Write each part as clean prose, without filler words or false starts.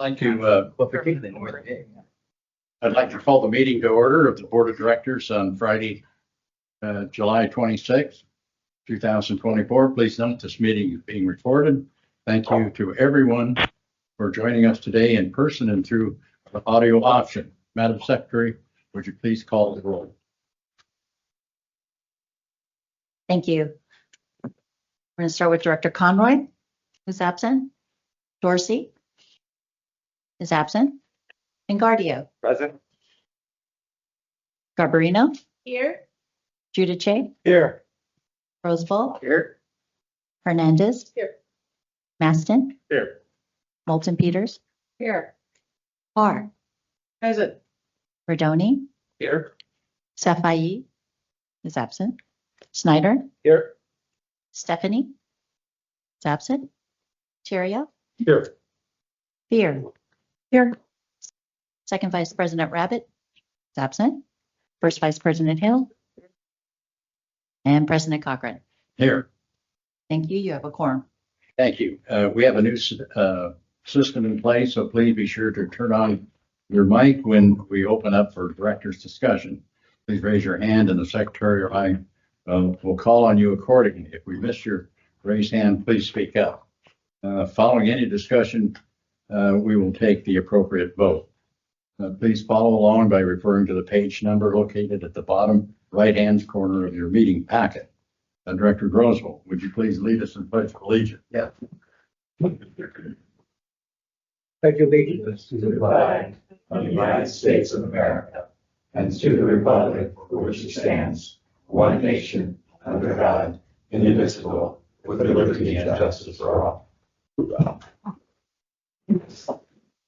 I'd like to call the meeting to order of the Board of Directors on Friday, July 26th, 2024. Please note this meeting is being recorded. Thank you to everyone for joining us today in person and through the audio option. Madam Secretary, would you please call the roll? Thank you. We're going to start with Director Conroy, who's absent. Dorsey is absent. Engardio. Present. Garbarino. Here. Giudice. Here. Roseville. Here. Hernandez. Here. Maston. Here. Moulton Peters. Here. Parr. Present. Rodoni. Here. Safai is absent. Snyder. Here. Stephanie is absent. Terrio. Here. Fear. Here. Second Vice President Rabbit is absent. First Vice President Hill. And President Cochran. Here. Thank you. You have a quorum. Thank you. We have a new system in place, so please be sure to turn on your mic when we open up for director's discussion. Please raise your hand and the secretary or I will call on you accordingly. If we miss your raised hand, please speak up. Following any discussion, we will take the appropriate vote. Please follow along by referring to the page number located at the bottom right-hand corner of your meeting packet. Director Roseville, would you please lead us in pledge of allegiance? Yeah. Pledge allegiance to the flag of the United States of America and to the republic for which it stands, one nation, under God, indivisible, with liberty and justice for all.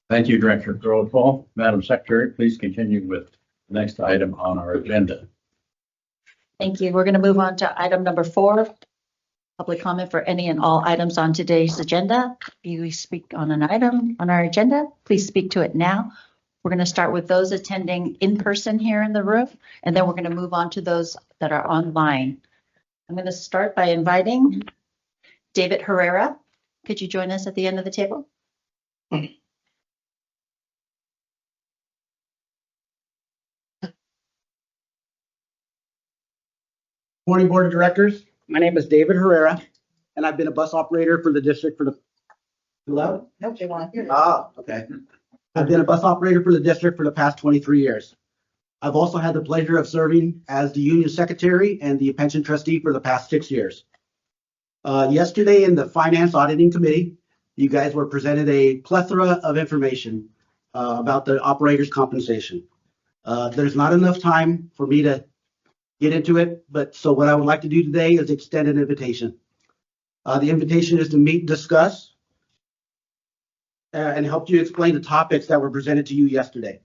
Thank you, Director Roseville. Madam Secretary, please continue with the next item on our agenda. Thank you. We're going to move on to item number 4. Public comment for any and all items on today's agenda. If you speak on an item on our agenda, please speak to it now. We're going to start with those attending in person here in the room, and then we're going to move on to those that are online. I'm going to start by inviting David Herrera. Could you join us at the end of the table? Morning, Board of Directors. My name is David Herrera, and I've been a bus operator for the district for the. Hello? Nope, they want to hear. Okay. I've been a bus operator for the district for the past 23 years. I've also had the pleasure of serving as the union secretary and the pension trustee for the past 6 years. Yesterday in the Finance Auditing Committee, you guys were presented a plethora of information about the operator's compensation. There's not enough time for me to get into it, but so what I would like to do today is extend an invitation. The invitation is to meet, discuss, and help you explain the topics that were presented to you yesterday.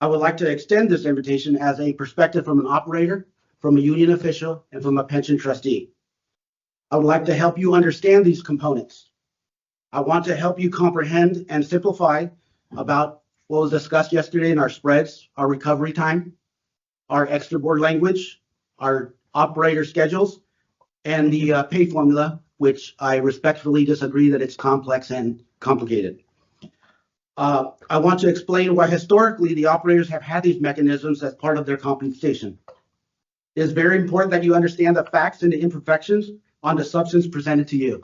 I would like to extend this invitation as a perspective from an operator, from a union official, and from a pension trustee. I would like to help you understand these components. I want to help you comprehend and simplify about what was discussed yesterday in our spreads, our recovery time, our extra board language, our operator schedules, and the pay formula, which I respectfully disagree that it's complex and complicated. I want to explain why historically the operators have had these mechanisms as part of their compensation. It is very important that you understand the facts and the imperfections on the substance presented to you.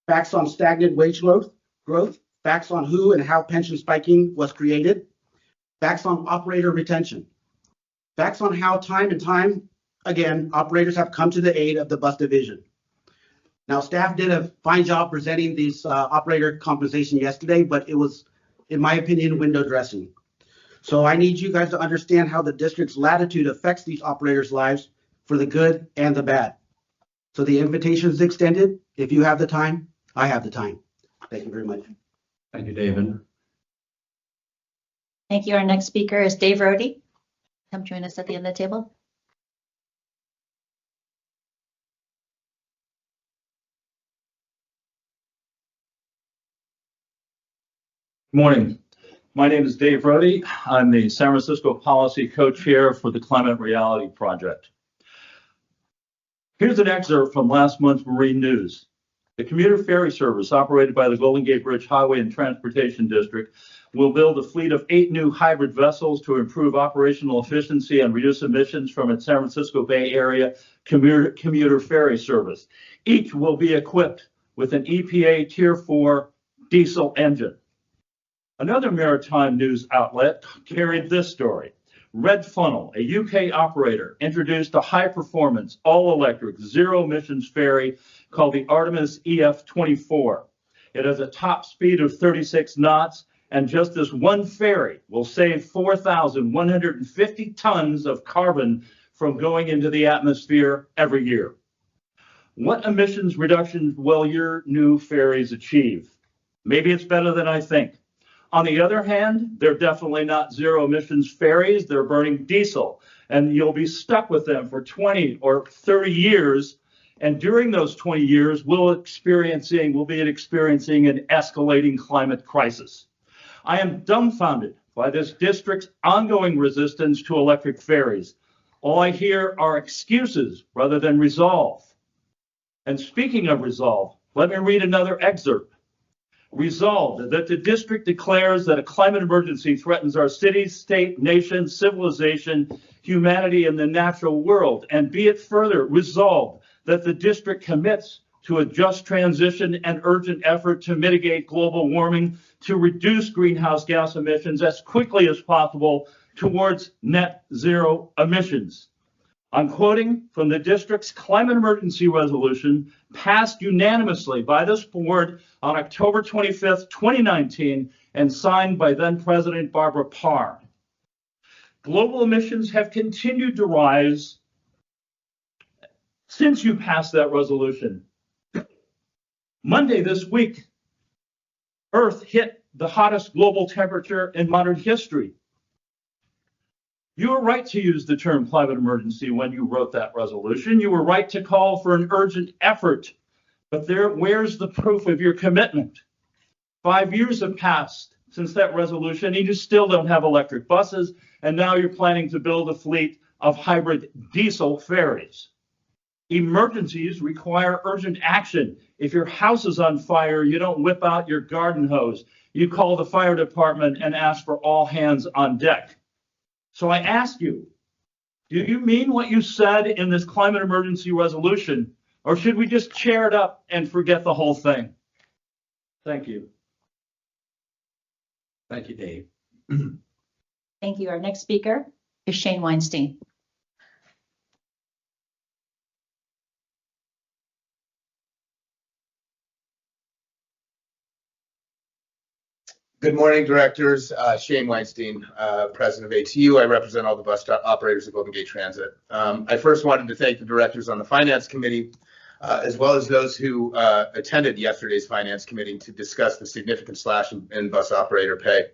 Facts on stagnant wage growth, facts on who and how pension spiking was created, facts on operator retention, facts on how time and time again, operators have come to the aid of the bus division. Now, staff did a fine job presenting these operator compensation yesterday, but it was, in my opinion, window dressing. So I need you guys to understand how the district's latitude affects these operators' lives for the good and the bad. So the invitation is extended. If you have the time, I have the time. Thank you very much. Thank you, David. Thank you. Our next speaker is Dave Rohde. Come join us at the end of the table. Good morning. My name is Dave Rohde. I'm the San Francisco Policy Co-Chair for the Climate Reality Project. Here's an excerpt from last month's Marine News. The commuter ferry service operated by the Golden Gate Bridge Highway and Transportation District will build a fleet of 8 new hybrid vessels to improve operational efficiency and reduce emissions from its San Francisco Bay Area commuter ferry service. Each will be equipped with an EPA Tier 4 diesel engine. Another maritime news outlet carried this story. Red Funnel, a UK operator, introduced a high-performance, all-electric, zero-emissions ferry called the Artemis EF24. It has a top speed of 36 knots, and just this one ferry will save 4,150 tons of carbon from going into the atmosphere every year. What emissions reductions will your new ferries achieve? Maybe it's better than I think. On the other hand, they're definitely not zero emissions ferries. They're burning diesel, and you'll be stuck with them for 20 or 30 years. And during those 20 years, we'll be experiencing an escalating climate crisis. I am dumbfounded by this district's ongoing resistance to electric ferries. All I hear are excuses rather than resolve. And speaking of resolve, let me read another excerpt. Resolved that the district declares that a climate emergency threatens our city, state, nation, civilization, humanity, and the natural world. And be it further resolved that the district commits to a just transition and urgent effort to mitigate global warming, to reduce greenhouse gas emissions as quickly as possible towards net zero emissions. I'm quoting from the district's climate emergency resolution passed unanimously by this board on October 25th, 2019, and signed by then President Barbara Parr. Global emissions have continued to rise since you passed that resolution. Monday this week, Earth hit the hottest global temperature in modern history. You were right to use the term climate emergency when you wrote that resolution. You were right to call for an urgent effort. But where's the proof of your commitment? 5 years have passed since that resolution, and you still don't have electric buses, and now you're planning to build a fleet of hybrid diesel ferries. Emergencies require urgent action. If your house is on fire, you don't whip out your garden hose. You call the fire department and ask for all hands on deck. So I ask you, do you mean what you said in this climate emergency resolution, or should we just chair it up and forget the whole thing? Thank you. Thank you, Dave. Thank you. Our next speaker is Shane Weinstein. Good morning, directors. Shane Weinstein, president of ATU. I represent all the bus operators of Golden Gate Transit. I first wanted to thank the directors on the finance committee, as well as those who attended yesterday's finance committee to discuss the significant slash in bus operator pay.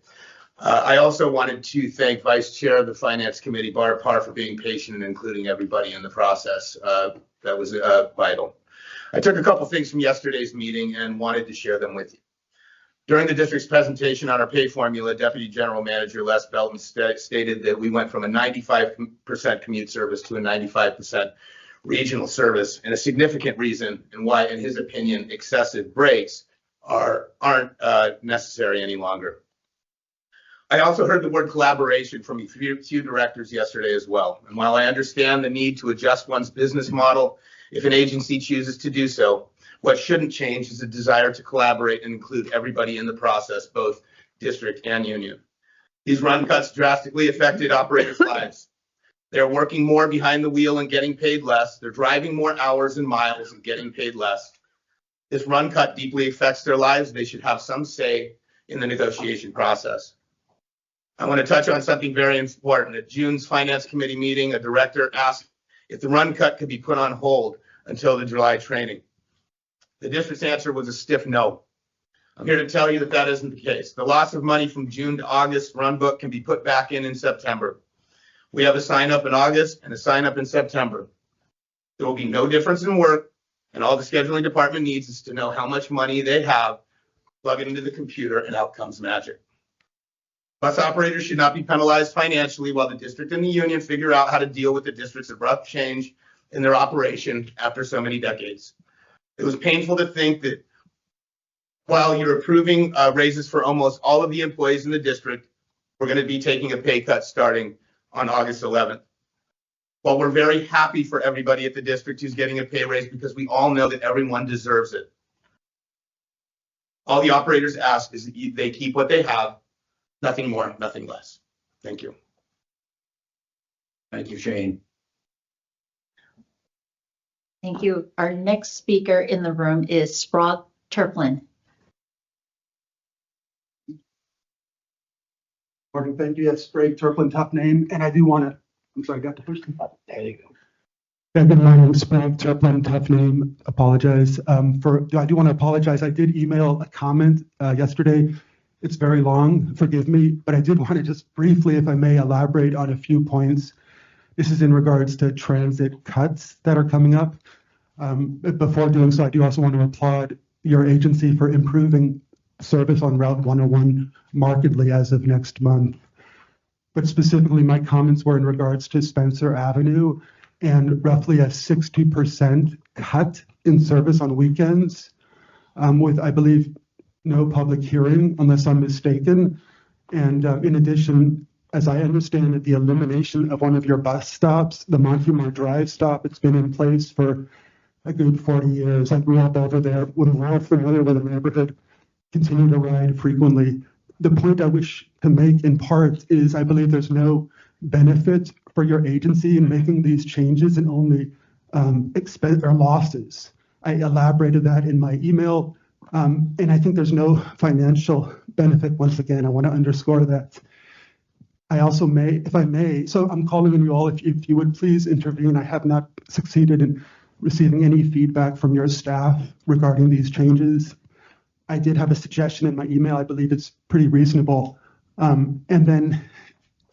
I also wanted to thank Vice Chair of the Finance Committee, Barb Parr, for being patient and including everybody in the process. That was vital. I took a couple things from yesterday's meeting and wanted to share them with you. During the district's presentation on our pay formula, Deputy General Manager Les Belton stated that we went from a 95% commute service to a 95% regional service, and a significant reason and why, in his opinion, excessive breaks aren't necessary any longer. I also heard the word collaboration from a few directors yesterday as well. And while I understand the need to adjust one's business model if an agency chooses to do so, what shouldn't change is a desire to collaborate and include everybody in the process, both district and union. These run cuts drastically affected operators' lives. They're working more behind the wheel and getting paid less. They're driving more hours and miles and getting paid less. This run cut deeply affects their lives. They should have some say in the negotiation process. I want to touch on something very important. At June's Finance Committee meeting, a director asked if the run cut could be put on hold until the July training. The district's answer was a stiff no. I'm here to tell you that that isn't the case. The loss of money from June to August run book can be put back in September. We have a sign up in August and a sign up in September. There will be no difference in work, and all the scheduling department needs is to know how much money they have, plug it into the computer, and out comes magic. Bus operators should not be penalized financially while the district and the union figure out how to deal with the district's abrupt change in their operation after so many decades. It was painful to think that while you're approving raises for almost all of the employees in the district, we're going to be taking a pay cut starting on August 11th. While we're very happy for everybody at the district who's getting a pay raise because we all know that everyone deserves it, all the operators ask is that they keep what they have, nothing more, nothing less. Thank you. Thank you, Shane. Thank you. Our next speaker in the room is Sprague Turplin. Morning, thank you. That's Sprague Turplin, tough name. And I do want to, I'm sorry, I got the first one. There you go. Yeah, good morning, Sprague Turplin, tough name. Apologize. I do want to apologize. I did email a comment yesterday. It's very long, forgive me, but I did want to just briefly, if I may, elaborate on a few points. This is in regards to transit cuts that are coming up. Before doing so, I do also want to applaud your agency for improving service on Route 101 markedly as of next month. But specifically, my comments were in regards to Spencer Avenue and roughly a 60% cut in service on weekends, with, I believe, no public hearing, unless I'm mistaken. And in addition, as I understand it, the elimination of one of your bus stops, the Montemar Drive stop, it's been in place for a good 40 years. I grew up over there, was well familiar with the neighborhood, continue to ride frequently. The point I wish to make in part is I believe there's no benefit for your agency in making these changes and only expense or losses. I elaborated that in my email, and I think there's no financial benefit. Once again, I want to underscore that. I also may, if I may, so I'm calling on you all, if you would please intervene. I have not succeeded in receiving any feedback from your staff regarding these changes. I did have a suggestion in my email. I believe it's pretty reasonable. And then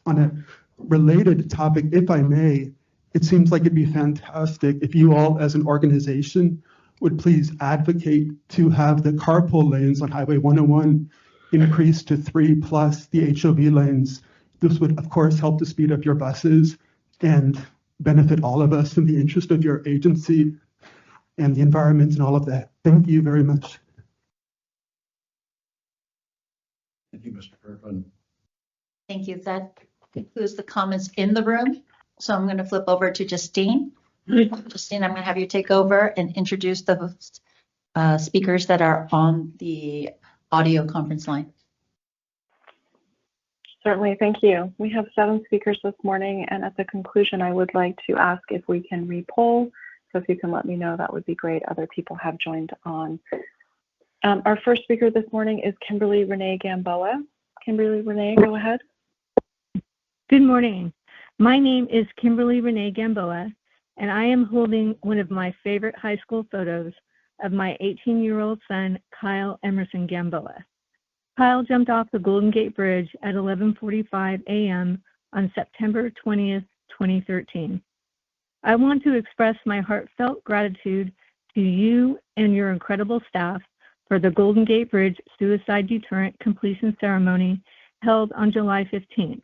on a related topic, if I may, it seems like it'd be fantastic if you all as an organization would please advocate to have the carpool lanes on Highway 101 increase to 3 plus the HOV lanes. This would, of course, help to speed up your buses and benefit all of us in the interest of your agency and the environment and all of that. Thank you very much. Thank you, Mr. Turplin. Thank you. That concludes the comments in the room. So I'm going to flip over to Justine. Justine, I'm going to have you take over and introduce the speakers that are on the audio conference line. Certainly, thank you. We have 7 speakers this morning, and at the conclusion, I would like to ask if we can re-poll. So if you can let me know, that would be great. Other people have joined on. Our first speaker this morning is Kimberly Renee Gamboa. Kimberly Renee, go ahead. Good morning. My name is Kimberly Renee Gamboa, and I am holding one of my favorite high school photos of my 18-year-old son, Kyle Emerson Gamboa. Kyle jumped off the Golden Gate Bridge at 11:45 a.m. on September 20th, 2013. I want to express my heartfelt gratitude to you and your incredible staff for the Golden Gate Bridge Suicide Deterrent Completion Ceremony held on July 15th.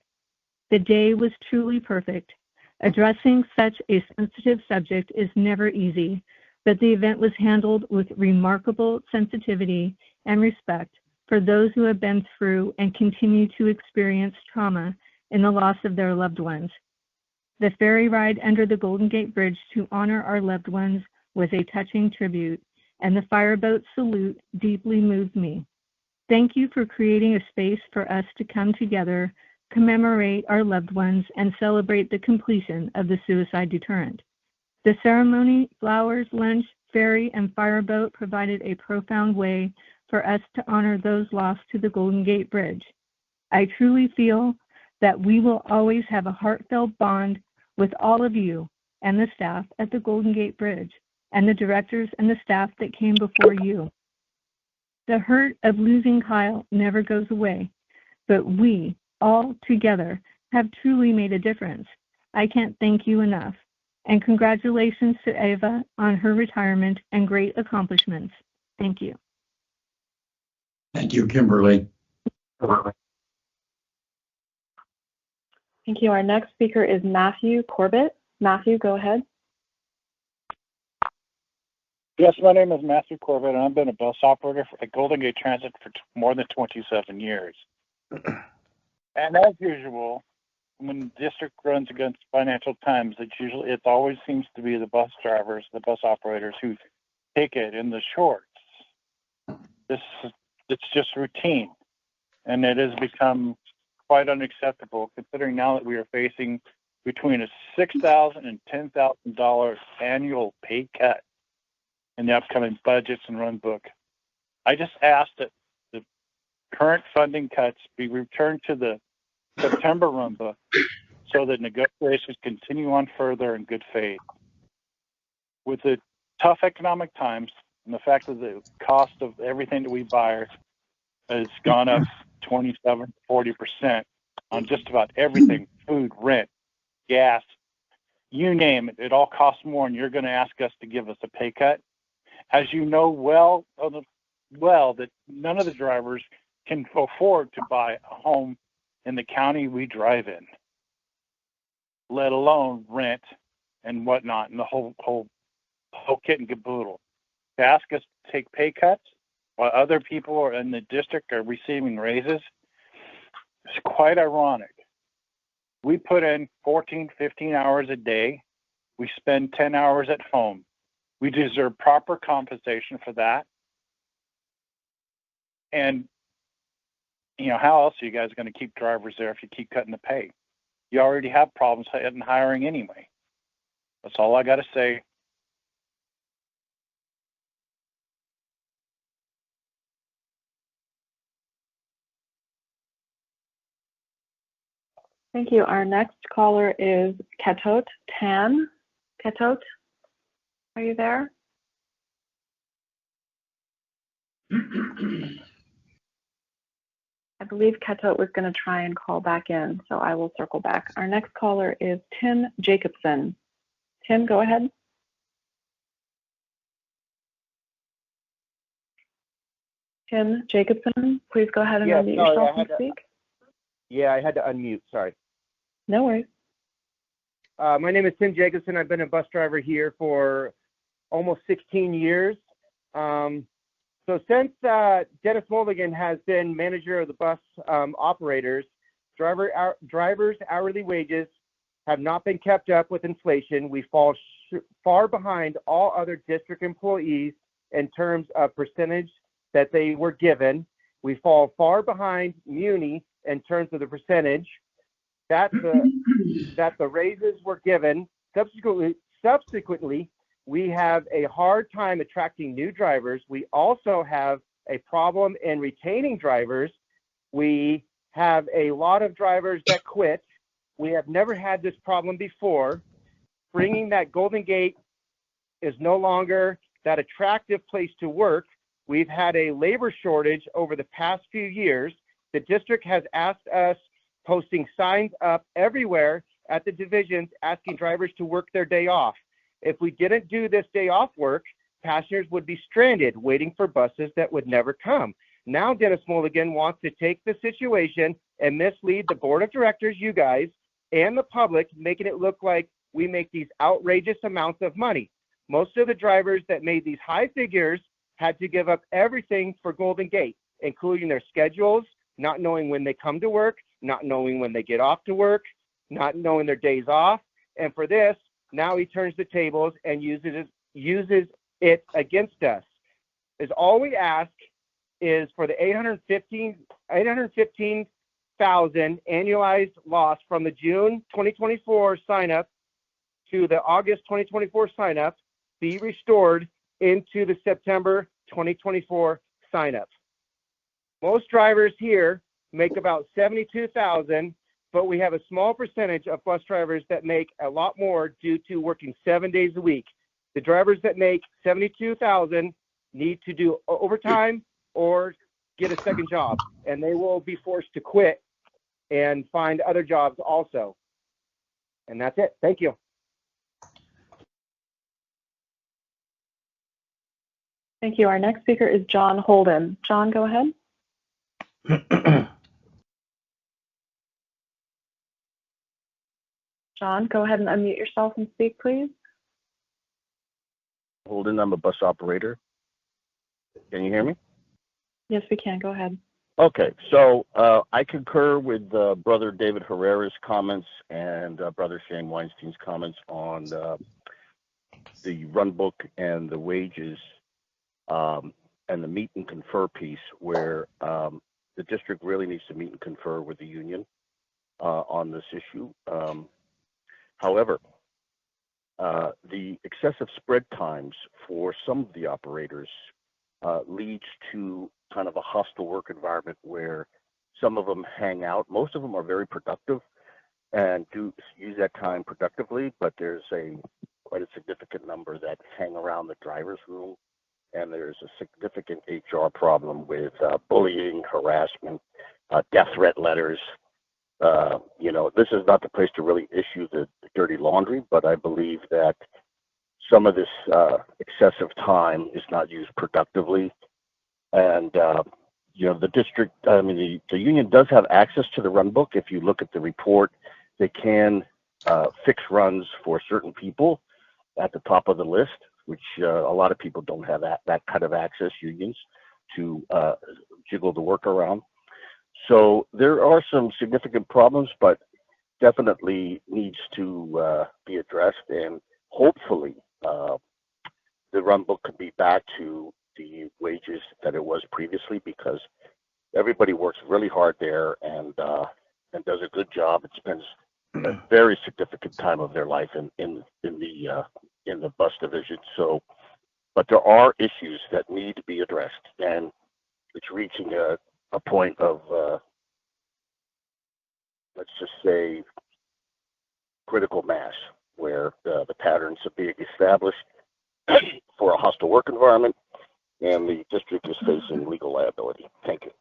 The day was truly perfect. Addressing such a sensitive subject is never easy, but the event was handled with remarkable sensitivity and respect for those who have been through and continue to experience trauma in the loss of their loved ones. The ferry ride under the Golden Gate Bridge to honor our loved ones was a touching tribute, and the fireboat salute deeply moved me. Thank you for creating a space for us to come together, commemorate our loved ones, and celebrate the completion of the suicide deterrent. The ceremony, flowers, lunch, ferry, and fireboat provided a profound way for us to honor those lost to the Golden Gate Bridge. I truly feel that we will always have a heartfelt bond with all of you and the staff at the Golden Gate Bridge and the directors and the staff that came before you. The hurt of losing Kyle never goes away, but we all together have truly made a difference. I can't thank you enough. And congratulations to Eva on her retirement and great accomplishments. Thank you. Thank you, Kimberly. Thank you. Our next speaker is Matthew Corbett. Matthew, go ahead. Yes, my name is Matthew Corbett, and I've been a bus operator at Golden Gate Transit for more than 27 years. And as usual, when the district runs against financial times, it always seems to be the bus drivers, the bus operators who take it in the shorts. It's just routine, and it has become quite unacceptable considering now that we are facing between a $6,000 and $10,000 annual pay cut in the upcoming budgets and run book. I just asked that the current funding cuts be returned to the September run book so that negotiations continue on further in good faith. With the tough economic times and the fact that the cost of everything that we buy has gone up 27, 40% on just about everything, food, rent, gas, you name it, it all costs more, and you're going to ask us to give us a pay cut. As you know well that none of the drivers can afford to buy a home in the county we drive in, let alone rent and whatnot, and the whole kit and caboodle. To ask us to take pay cuts while other people in the district are receiving raises, it's quite ironic. We put in 14, 15 hours a day. We spend 10 hours at home. We deserve proper compensation for that. And, how else are you guys going to keep drivers there if you keep cutting the pay? You already have problems in hiring anyway. That's all I got to say. Thank you. Our next caller is Katot Tan. Katot, are you there? I believe Katot was going to try and call back in, so I will circle back. Our next caller is Tim Jacobson. Tim, go ahead. Tim Jacobson, please go ahead and unmute yourself and speak. I had to unmute, sorry. No worries. My name is Tim Jacobson. I've been a bus driver here for almost 16 years. So since Dennis Mulligan has been manager of the bus operators, drivers' hourly wages have not been kept up with inflation. We fall far behind all other district employees in terms of percentage that they were given. We fall far behind Muni in terms of the percentage that the raises were given. Subsequently, we have a hard time attracting new drivers. We also have a problem in retaining drivers. We have a lot of drivers that quit. We have never had this problem before. Bringing that Golden Gate is no longer that attractive place to work. We've had a labor shortage over the past few years. The district has asked us, posting signs up everywhere at the divisions, asking drivers to work their day off. If we didn't do this day off work, passengers would be stranded waiting for buses that would never come. Now Dennis Mulligan wants to take the situation and mislead the board of directors, you guys, and the public, making it look like we make these outrageous amounts of money. Most of the drivers that made these high figures had to give up everything for Golden Gate, including their schedules, not knowing when they come to work, not knowing when they get off to work, not knowing their days off. And for this, now he turns the tables and uses it against us. Is all we ask is for the $815,000 annualized loss from the June 2024 sign up to the August 2024 sign up be restored into the September 2024 sign up. Most drivers here make about $72,000, but we have a small percentage of bus drivers that make a lot more due to working 7 days a week. The drivers that make $72,000 need to do overtime or get a second job, and they will be forced to quit and find other jobs also. And that's it. Thank you. Thank you. Our next speaker is John Holden. John, go ahead. John, go ahead and unmute yourself and speak, please. Holden. I'm a bus operator. Can you hear me? Yes, we can. Go ahead. Okay, so I concur with Brother David Herrera's comments and Brother Shane Weinstein's comments on the run book and the wages and the meet and confer piece, where the district really needs to meet and confer with the union on this issue. However, the excessive spread times for some of the operators leads to kind of a hostile work environment where some of them hang out. Most of them are very productive and do use that time productively, but there's quite a significant number that hang around the driver's room, and there's a significant HR problem with bullying, harassment, death threat letters. This is not the place to really issue the dirty laundry, but I believe that some of this excessive time is not used productively. And, the district, the union does have access to the run book. If you look at the report, they can fix runs for certain people at the top of the list, which a lot of people don't have that kind of access, unions, to jiggle the work around. So there are some significant problems, but definitely needs to be addressed, and hopefully the run book could be back to the wages that it was previously, because everybody works really hard there and does a good job. It spends a very significant time of their life in the bus division. So, but there are issues that need to be addressed, and it's reaching a point of let's just say critical mass, where the patterns are being established for a hostile work environment, and the district is facing legal liability. Thank you.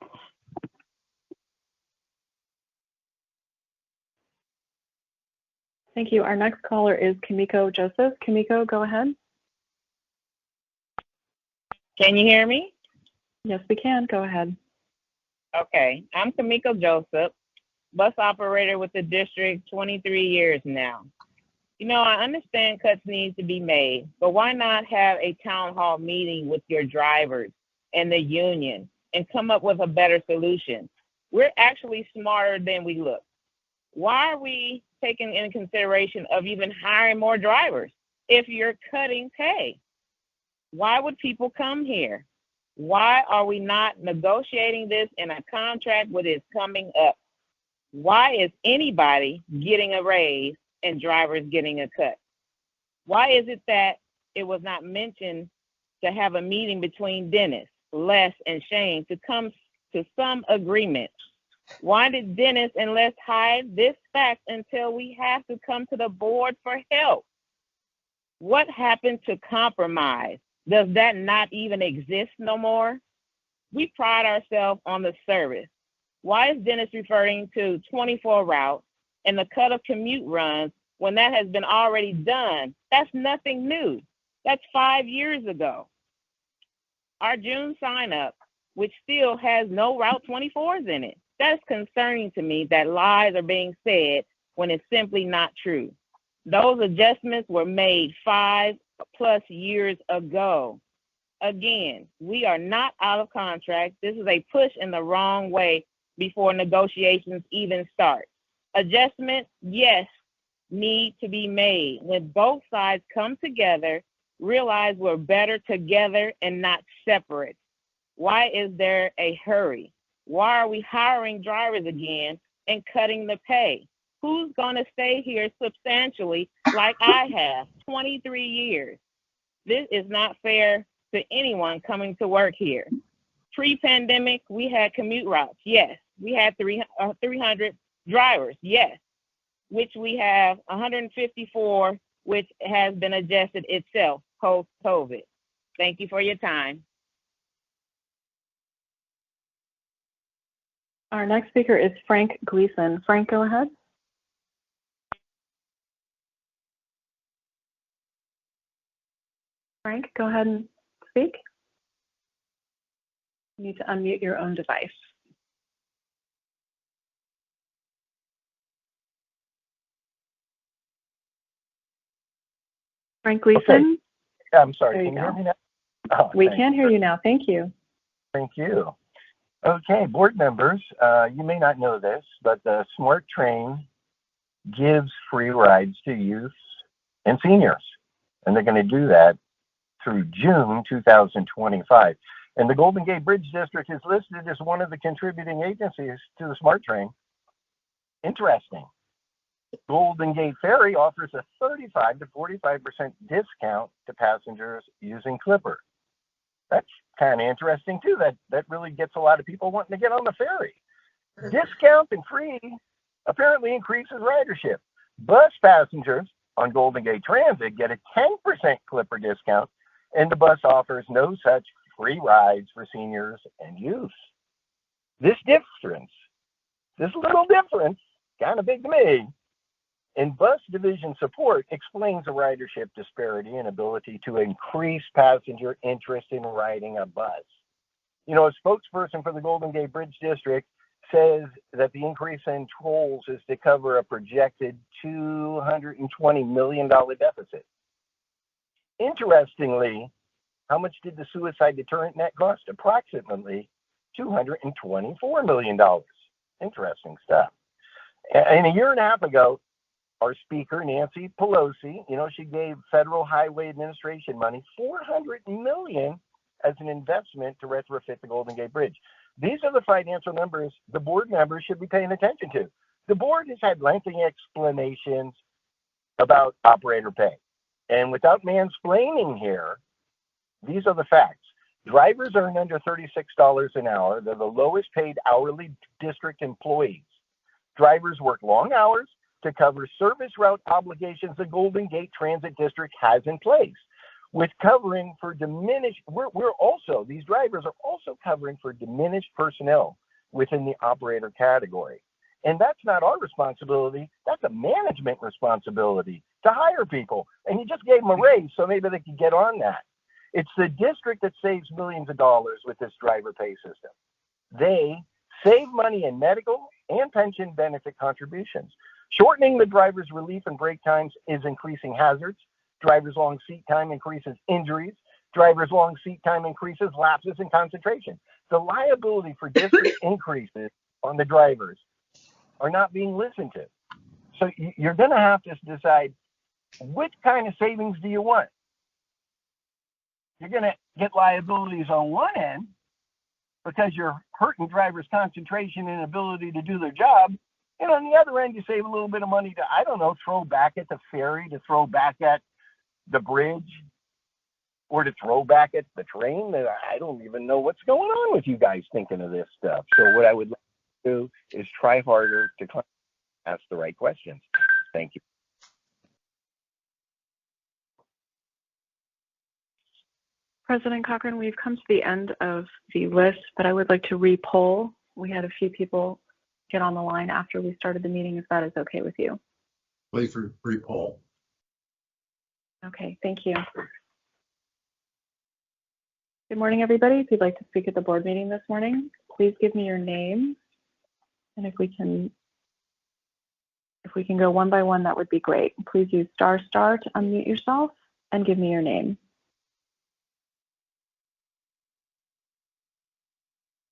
Thank you. Our next caller is Kimiko Joseph. Kimiko, go ahead. Can you hear me? Yes, we can. Go ahead. Okay. I'm Kimiko Joseph, bus operator with the district 23 years now. I understand cuts need to be made, but why not have a town hall meeting with your drivers and the union and come up with a better solution? We're actually smarter than we look. Why are we taking into consideration of even hiring more drivers if you're cutting pay? Why would people come here? Why are we not negotiating this in a contract when it's coming up? Why is anybody getting a raise and drivers getting a cut? Why is it that it was not mentioned to have a meeting between Dennis, Les, and Shane to come to some agreement? Why did Dennis and Les hide this fact until we have to come to the board for help? What happened to compromise? Does that not even exist no more? We pride ourselves on the service. Why is Dennis referring to 24 routes and the cut of commute runs when that has been already done? That's nothing new. That's 5 years ago. Our June sign up, which still has no Route 24s in it. That's concerning to me that lies are being said when it's simply not true. Those adjustments were made 5+ years ago. Again, we are not out of contract. This is a push in the wrong way before negotiations even start. Adjustments, yes, need to be made. When both sides come together, realize we're better together and not separate. Why is there a hurry? Why are we hiring drivers again and cutting the pay? Who's going to stay here substantially like I have, 23 years? This is not fair to anyone coming to work here. Pre-pandemic, we had commute routes, yes. We had 300 drivers, yes, which we have 154, which has been adjusted itself post-COVID. Thank you for your time. Our next speaker is Frank Gleason. Frank, go ahead. Frank, go ahead and speak. You need to unmute your own device. Frank Gleason? I'm sorry. There you Can you hear go. me now? Oh, We thank can you. hear you now. Thank you. Thank you. Okay, board members, you may not know this, but the Smart Train gives free rides to youth and seniors, and they're going to do that through June 2025. And the Golden Gate Bridge District is listed as one of the contributing agencies to the Smart Train. Interesting. Golden Gate Ferry offers a 35 to 45% discount to passengers using Clipper. That's kind of interesting too. That really gets a lot of people wanting to get on the ferry. Discount and free apparently increases ridership. Bus passengers on Golden Gate Transit get a 10% Clipper discount, and the bus offers no such free rides for seniors and youth. This little difference, kind of big to me, in bus division support explains the ridership disparity and ability to increase passenger interest in riding a bus. You know, a spokesperson for the Golden Gate Bridge District says that the increase in tolls is to cover a projected $220 million deficit. Interestingly, how much did the suicide deterrent net cost? Approximately $224 million. Interesting stuff. And a year and a half ago, our speaker, Nancy Pelosi, she gave Federal Highway Administration money, $400 million as an investment to retrofit the Golden Gate Bridge. These are the financial numbers the board members should be paying attention to. The board has had lengthy explanations about operator pay. And without mansplaining here, these are the facts. Drivers earn under $36 an hour. They're the lowest paid hourly district employees. Drivers work long hours to cover service route obligations the Golden Gate Transit District has in place. With covering for diminished, these drivers are also covering for diminished personnel within the operator category. And that's not our responsibility. That's a management responsibility to hire people. And you just gave them a raise, so maybe they could get on that. It's the district that saves millions of dollars with this driver pay system. They save money in medical and pension benefit contributions. Shortening the driver's relief and break times is increasing hazards. Driver's long seat time increases injuries. Driver's long seat time increases lapses in concentration. The liability for district increases on the drivers are not being listened to. So you're going to have to decide which kind of savings do you want. You're going to get liabilities on one end because you're hurting drivers' concentration and ability to do their job. And on the other end, you save a little bit of money to, throw back at the ferry, to throw back at the bridge, or to throw back at the train. I don't even know what's going on with you guys thinking of this stuff. So what I would like to do is try harder to ask the right questions. Thank you. President Cochran, we've come to the end of the list, but I would like to re-poll. We had a few people get on the line after we started the meeting, if that is okay with you. Please re-poll. Okay, thank you. Good morning, everybody. If you'd like to speak at the board meeting this morning, please give me your name. And if we can go one by one, that would be great. Please use * to unmute yourself and give me your name.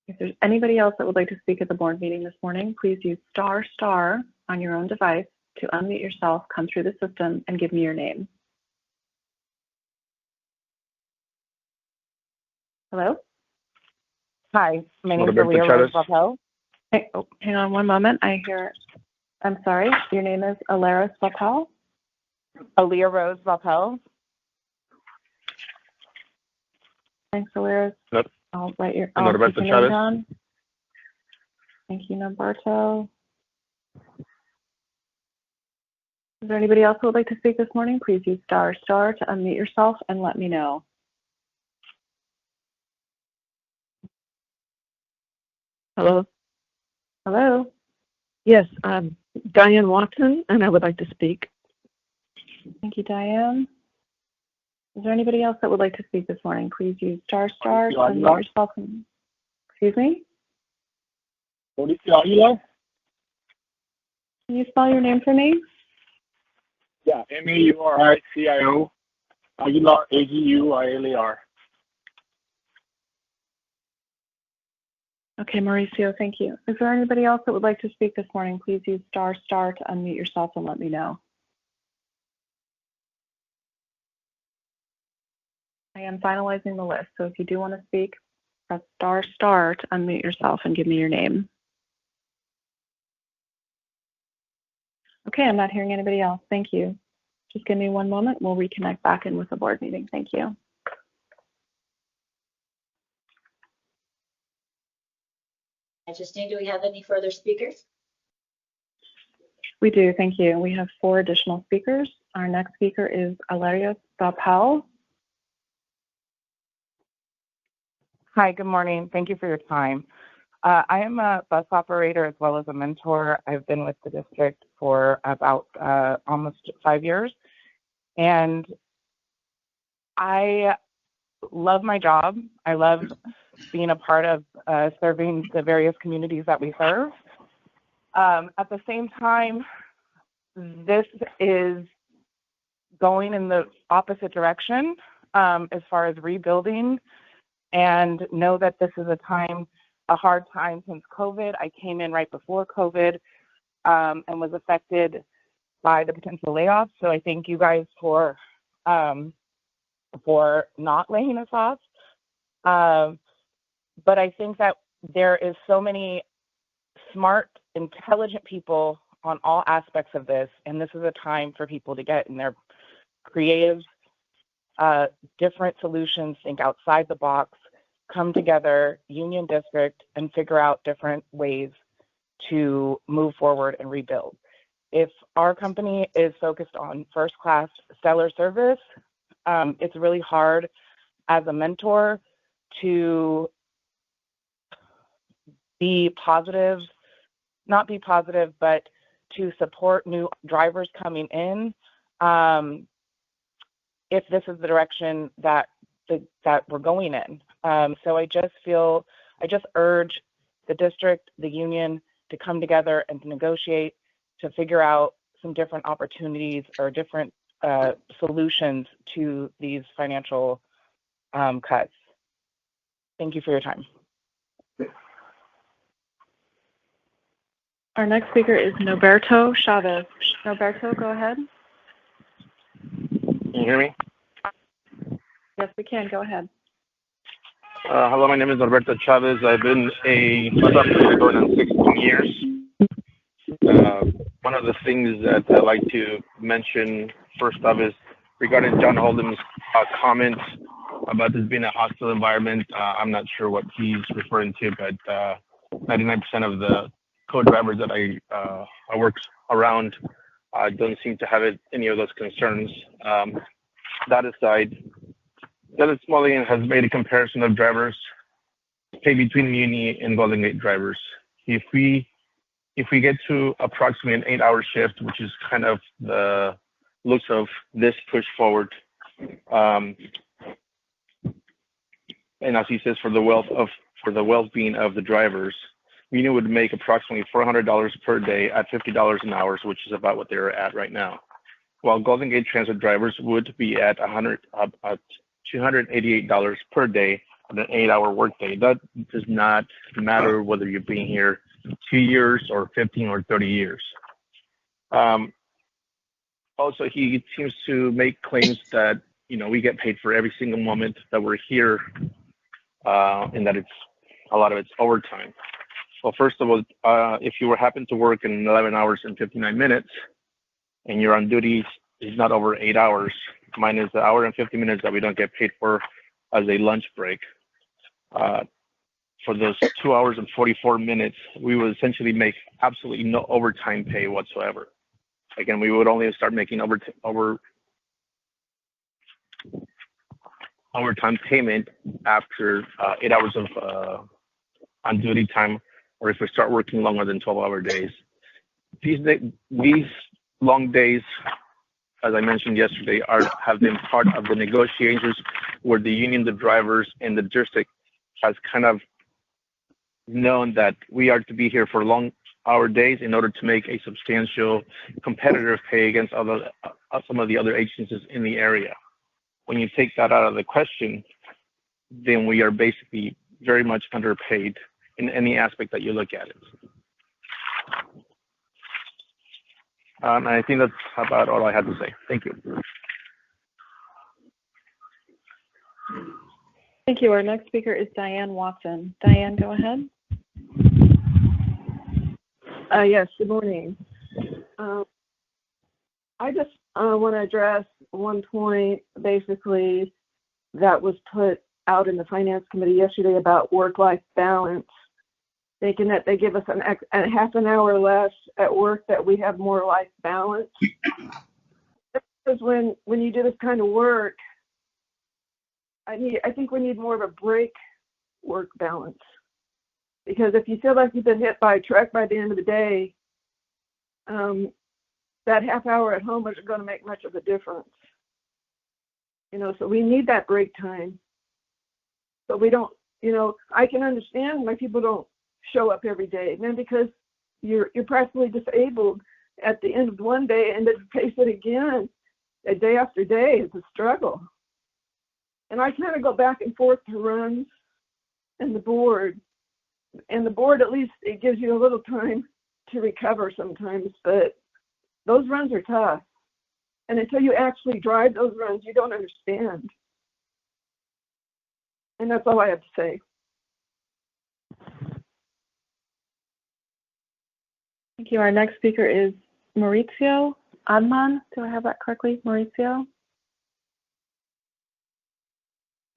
If there's anybody else that would like to speak at the board meeting this morning, please use * on your own device to unmute yourself, come through the system, and give me your name. Hello? Hi, my name is Aaliyah Rose Vatel. Hang on one moment. I'm sorry, your name is Alaris Vatel? Aaliyah Rose Vatel. Thanks, Alaris. Yep. I'll take your Norberto name Chavez. down. Thank you, Norberto. Is there anybody else who would like to speak this morning? Please use * to unmute yourself and let me know. Hello. Hello. Yes, I'm Diane Watson, and I would like to speak. Thank you, Diane. Is there anybody else that would like to speak this morning? Please use * to unmute yourself. Excuse me? Mauricio Aguilar? Can you spell your name for me? Yeah, Mauricio. Aguilar, Aguilar. Okay, Mauricio, thank you. Is there anybody else that would like to speak this morning? Please use ** to unmute yourself and let me know. I am finalizing the list, so if you do want to speak, press ** to unmute yourself and give me your name. Okay, I'm not hearing anybody else. Thank you. Just give me one moment. We'll reconnect back in with the board meeting. Thank you. Justine, do we have any further speakers? We do, thank you. We have 4 additional speakers. Our next speaker is Alaria Stapel. Hi, good morning. Thank you for your time. I am a bus operator as well as a mentor. I've been with the district for about almost 5 years. And I love my job. I love being a part of serving the various communities that we serve. At the same time, this is going in the opposite direction as far as rebuilding, and know that this is a hard time since COVID. I came in right before COVID and was affected by the potential layoffs. So I thank you guys for not laying us off. But I think that there is so many smart, intelligent people on all aspects of this, and this is a time for people to get in their creative, different solutions, think outside the box, come together, Union District, and figure out different ways to move forward and rebuild. If our company is focused on first-class stellar service, it's really hard as a mentor to not be positive, but to support new drivers coming in if this is the direction that we're going in. So I just urge the district, the union, to come together and to negotiate, to figure out some different opportunities or different solutions to these financial cuts. Thank you for your time. Our next speaker is Noberto Chavez. Noberto, go ahead. Can you hear me? Yes, we can. Go ahead. Hello, my name is Norberto Chavez. I've been a bus operator going on 16 years. One of the things that I like to mention first off is regarding John Holden's comments about this being a hostile environment. I'm not sure what he's referring to, but 99% of the co-drivers that I work around don't seem to have any of those concerns. That aside, Dennis Mulligan has made a comparison of drivers pay between Muni and Golden Gate drivers. If we get to approximately an 8-hour shift, which is kind of the looks of this push forward, and as he says, for the well-being of the drivers, Muni would make approximately $400 per day at $50 an hour, which is about what they're at right now. While Golden Gate Transit drivers would be at $288 per day on an 8-hour workday. That does not matter whether you're being here 2 years or 15 or 30 years. Also, he seems to make claims that we get paid for every single moment that we're here, and that a lot of it's overtime. Well, first of all, if you happen to work in 11 hours and 59 minutes, and you're on duty is not over 8 hours, minus the hour and 50 minutes that we don't get paid for as a lunch break. For those 2 hours and 44 minutes, we would essentially make absolutely no overtime pay whatsoever. Again, we would only start making overtime payment after 8 hours of on duty time, or if we start working longer than 12-hour days. These long days, as I mentioned yesterday, have been part of the negotiations where the union, the drivers, and the district has kind of known that we are to be here for long-hour days in order to make a substantial competitive pay against some of the other agencies in the area. when you take that out of the question, then we are basically very much underpaid in any aspect that you look at it. And I think that's about all I had to say. Thank you. Thank you. Our next speaker is Diane Watson. Diane, go ahead. Yes, good morning. I just want to address one point, basically, that was put out in the Finance Committee yesterday about work-life balance, thinking that they give us a half an hour less at work, that we have more life balance. Because when you do this kind of work, I think we need more of a break work balance. Because if you feel like you've been hit by a truck by the end of the day, that half hour at home isn't going to make much of a difference. So we need that break time. So we don't, I can understand why people don't show up every day. Then because you're practically disabled at the end of one day, and then to face it again, a day after day is a struggle. And I kind of go back and forth to runs and the board. And the board, at least, it gives you a little time to recover sometimes, but those runs are tough. And until you actually drive those runs, you don't understand. And that's all I have to say. Thank you. Our next speaker is Mauricio Adman. Do I have that correctly? Mauricio?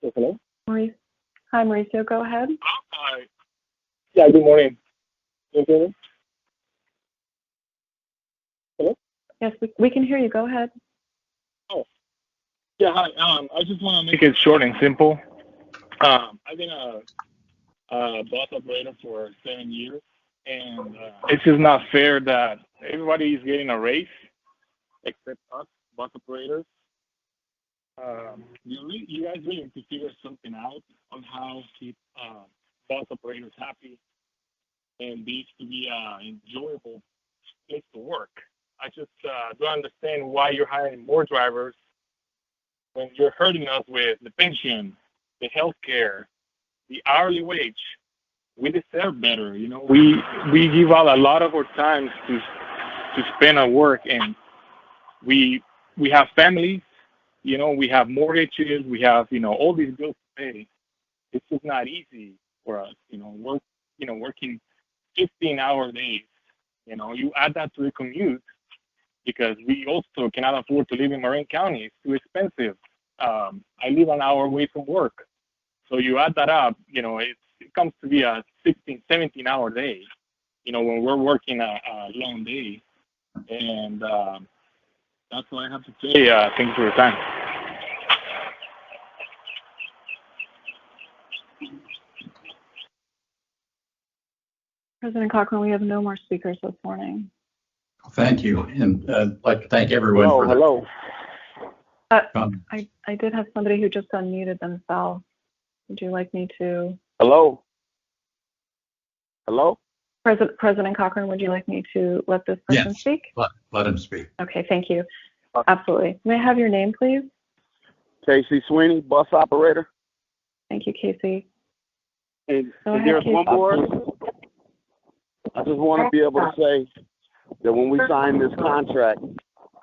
Yes, hello? Hi, Mauricio. Go ahead. Hi. Yeah, good morning. Can you hear me? Hello? Yes, we can hear you. Go ahead. Oh, yeah, hi. I just want to make it short and simple. I've been a bus operator for 7 years, and it's just not fair that everybody is getting a raise except us, bus operators. You guys really need to figure something out on how to keep bus operators happy and these to be an enjoyable place to work. I just don't understand why you're hiring more drivers when you're hurting us with the pension, the health care, the hourly wage. We deserve better. We give out a lot of our time to spend at work, and we have families. We have mortgages. We have all these bills to pay. It's just not easy for us. Working 15-hour days. You add that to the commute, because we also cannot afford to live in Marin County. It's too expensive. I live an hour away from work. So you add that up, it comes to be a 16, 17-hour day, when we're working a long day. And that's all I have to say. Thank you for your time. President Cochran, we have no more speakers this morning. Thank you. And I'd like to thank everyone for hello. I did have somebody who just unmuted themselves. Would you like me to? Hello? Hello? President Cochran, would you like me to let this person speak? Let him speak. Okay, thank you. Absolutely. May I have your name, please? Casey Sweeney, bus operator. Thank you, Casey. And Go ahead, there's Casey. one more. I just want to be able to say that when we sign this contract,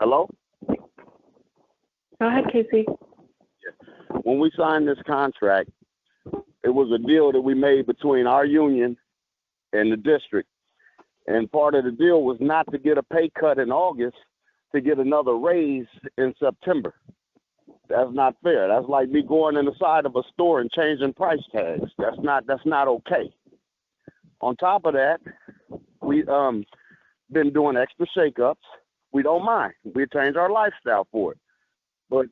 hello? Go ahead, Casey. When we signed this contract, it was a deal that we made between our union and the district. And part of the deal was not to get a pay cut in August, to get another raise in September. That's not fair. That's like me going in the side of a store and changing price tags. That's not okay. On top of that, we been doing extra shakeups. We don't mind. We change our lifestyle for it. But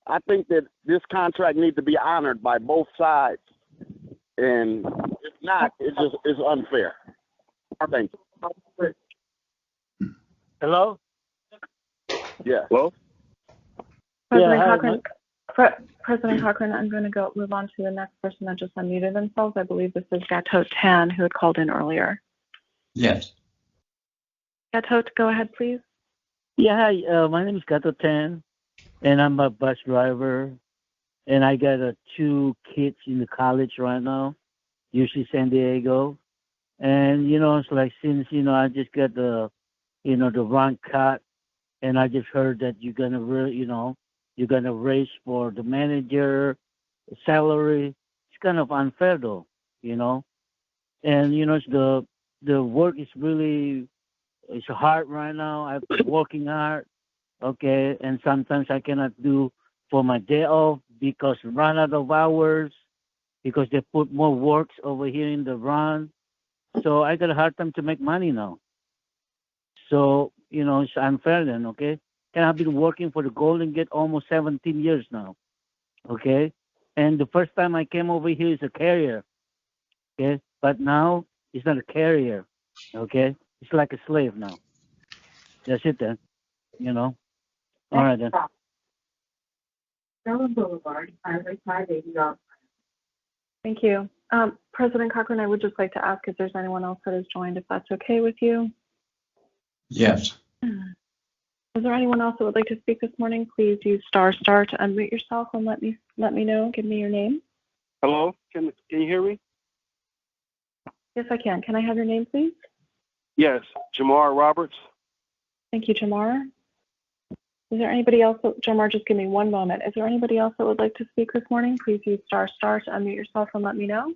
I think that this contract needs to be honored by both sides. And if not, it's unfair. Thank you. Hello? Yeah. Hello? President Cochran, I'm going to move on to the next person that just unmuted themselves. I believe this is Gatot Tan, who had called in earlier. Yes. Gatot, go ahead, please. Yeah, hi. My name is Gatot Tan, and I'm a bus driver and I got 2 kids in the college right now, UC San Diego. And, it's like since, I just got the run cut, and I just heard that you're going to, you're going to raise for the manager salary. It's kind of unfair though, And, the work is really, it's hard right now. I'm working hard, okay? And sometimes I cannot do for my day off because run out of hours, because they put more works over here in the run. So I got a hard time to make money now. So, it's unfair then, okay? And I've been working for the Golden Gate almost 17 years now, okay? And the first time I came over here is a carrier, okay? But now it's not a carrier, okay? It's like a slave now. That's it then, All right then. Stella Boulevard, Highway 580. Thank you. President Cochran, I would just like to ask if there's anyone else that has joined, if that's okay with you. Yes. Is there anyone else that would like to speak this morning? Please use ** to unmute yourself and let me know. Give me your name. Hello, can you hear me? Yes, I can. Can I have your name, please? Yes, Jamar Roberts. Thank you, Jamar. Is there anybody else? Jamar, just give me one moment. Is there anybody else that would like to speak this morning? Please use ** to unmute yourself and let me know.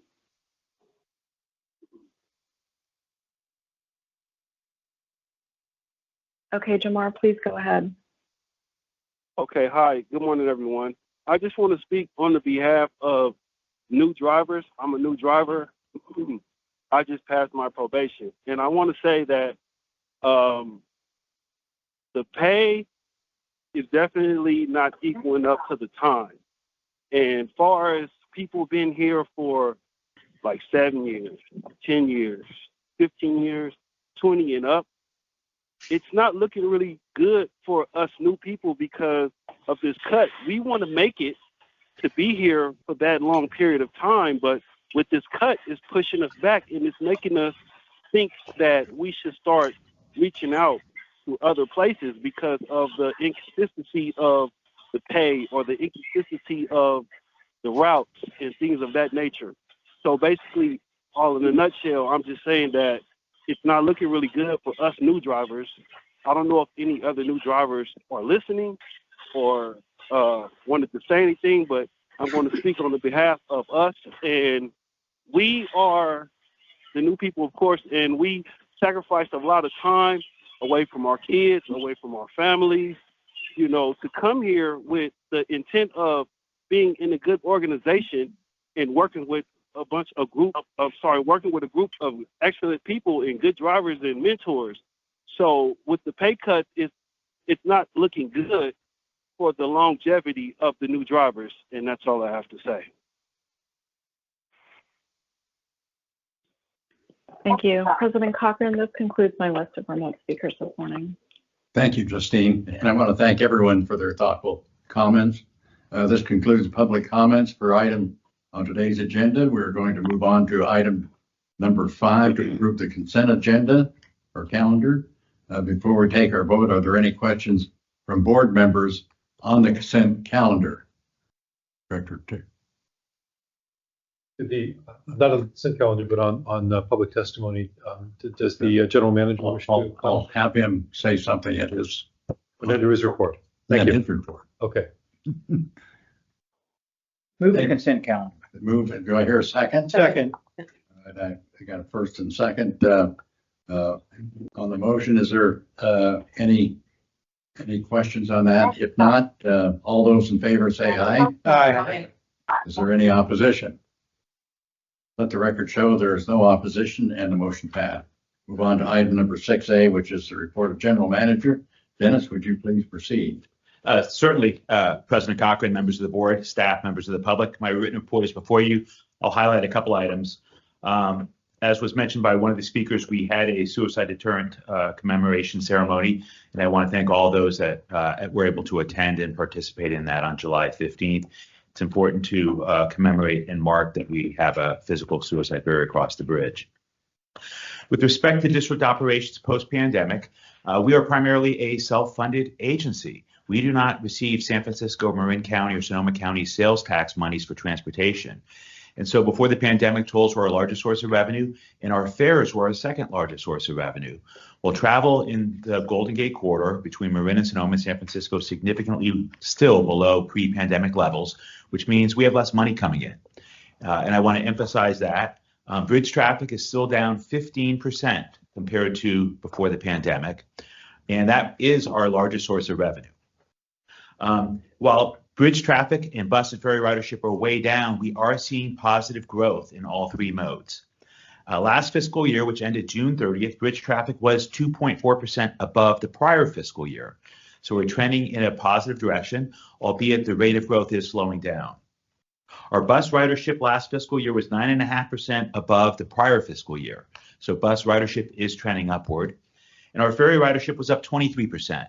Okay, Jamar, please go ahead. Okay, hi. Good morning, everyone. I just want to speak on the behalf of new drivers. I'm a new driver. I just passed my probation. And I want to say that the pay is definitely not equaling up to the time. And far as people been here for like 7 years, 10 years, 15 years, 20 and up, it's not looking really good for us new people because of this cut. We want to make it to be here for that long period of time, but with this cut, it's pushing us back and it's making us think that we should start reaching out to other places because of the inconsistency of the pay or the inconsistency of the routes and things of that nature. So basically, all in a nutshell, I'm just saying that it's not looking really good for us new drivers. I don't know if any other new drivers are listening or wanted to say anything, but I'm going to speak on the behalf of us. And we are the new people, of course, and we sacrificed a lot of time away from our kids, away from our families, to come here with the intent of being in a good organization and working with working with a group of excellent people and good drivers and mentors. So with the pay cut, it's not looking good for the longevity of the new drivers. And that's all I have to say. Thank you. President Cochran, this concludes my list of remote speakers this morning. Thank you, Justine. And I want to thank everyone for their thoughtful comments. This concludes public comments for item on today's agenda. We're going to move on to item number 5 to approve the consent agenda or calendar. Before we take our vote, are there any questions from board members on the consent calendar? Director Tick. Not on the consent calendar, but on public testimony. Does the general manager wish to? I'll have him say something at his report. Thank you. His report. Okay. Move the consent calendar. Move. Do I hear a second? Second. I got a first and second. On the motion, is there any questions on that? If not, all those in favor say aye. Aye. Is there any opposition? Let the record show there is no opposition and the motion passed. Move on to item number 6A, which is the report of general manager. Dennis, would you please proceed? Certainly, President Cochran, members of the board, staff, members of the public. My written report is before you. I'll highlight a couple items. As was mentioned by one of the speakers, we had a suicide deterrent commemoration ceremony, and I want to thank all those that were able to attend and participate in that on July 15th. It's important to commemorate and mark that we have a physical suicide barrier across the bridge. With respect to district operations post-pandemic, we are primarily a self-funded agency. we do not receive San Francisco, Marin County, or Sonoma County sales tax monies for transportation. And so before the pandemic, tolls were our largest source of revenue, and our fares were our second largest source of revenue. Well, travel in the Golden Gate corridor between Marin and Sonoma and San Francisco is significantly still below pre-pandemic levels, which means we have less money coming in. And I want to emphasize that. Bridge traffic is still down 15% compared to before the pandemic, and that is our largest source of revenue. While bridge traffic and bus and ferry ridership are way down, we are seeing positive growth in all three modes. Last fiscal year, which ended June 30th, bridge traffic was 2.4% above the prior fiscal year. So we're trending in a positive direction, albeit the rate of growth is slowing down. Our bus ridership last fiscal year was 9.5% above the prior fiscal year. So bus ridership is trending upward. And our ferry ridership was up 23%.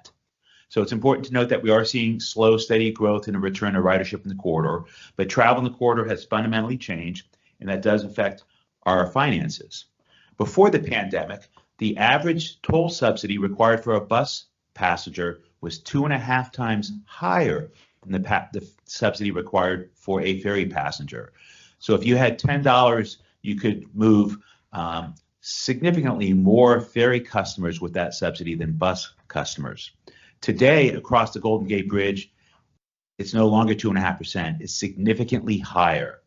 So it's important to note that we are seeing slow, steady growth in a return to ridership in the corridor, but travel in the corridor has fundamentally changed, and that does affect our finances. Before the pandemic, the average toll subsidy required for a bus passenger was 2.5 times higher than the subsidy required for a ferry passenger. So if you had $10, you could move significantly more ferry customers with that subsidy than bus customers. Today, across the Golden Gate Bridge, it's no longer 2.5%. It's significantly higher.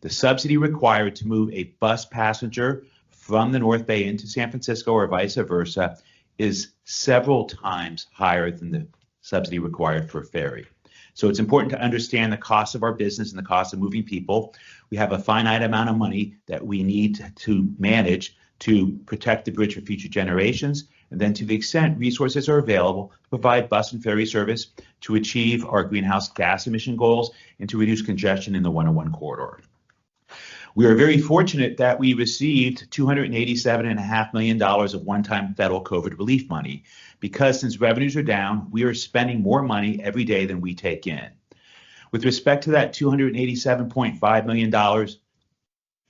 The subsidy required to move a bus passenger from the North Bay into San Francisco or vice versa is several times higher than the subsidy required for a ferry. So it's important to understand the cost of our business and the cost of moving people. We have a finite amount of money that we need to manage to protect the bridge for future generations. And then to the extent resources are available, to provide bus and ferry service to achieve our greenhouse gas emission goals and to reduce congestion in the 101 corridor. We are very fortunate that we received $287.5 million of one-time federal COVID relief money, because since revenues are down, we are spending more money every day than we take in. With respect to that $287.5 million,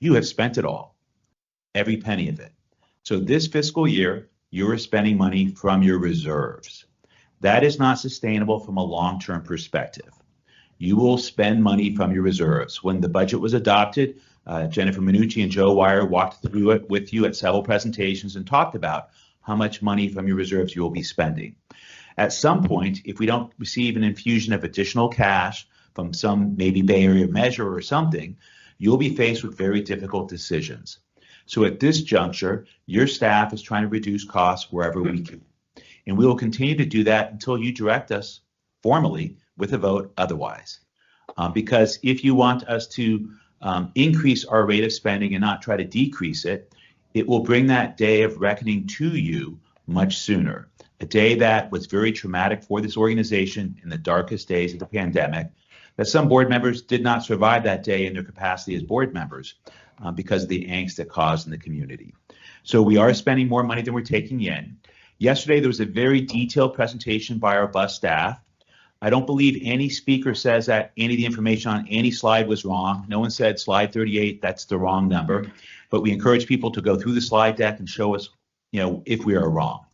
you have spent it all, every penny of it. So this fiscal year, you are spending money from your reserves. That is not sustainable from a long-term perspective. You will spend money from your reserves. When the budget was adopted, Jennifer Minucci and Joe Wire walked through it with you at several presentations and talked about how much money from your reserves you will be spending. At some point, if we don't receive an infusion of additional cash from some maybe Bay Area measure or something, you'll be faced with very difficult decisions. So at this juncture, your staff is trying to reduce costs wherever we can. And we will continue to do that until you direct us formally with a vote otherwise. Because if you want us to increase our rate of spending and not try to decrease it, it will bring that day of reckoning to you much sooner. A day that was very traumatic for this organization in the darkest days of the pandemic, that some board members did not survive that day in their capacity as board members because of the angst it caused in the community. So we are spending more money than we're taking in. Yesterday, there was a very detailed presentation by our bus staff. I don't believe any speaker says that any of the information on any slide was wrong. No one said slide 38, that's the wrong number. But we encourage people to go through the slide deck and show us, if we are wrong.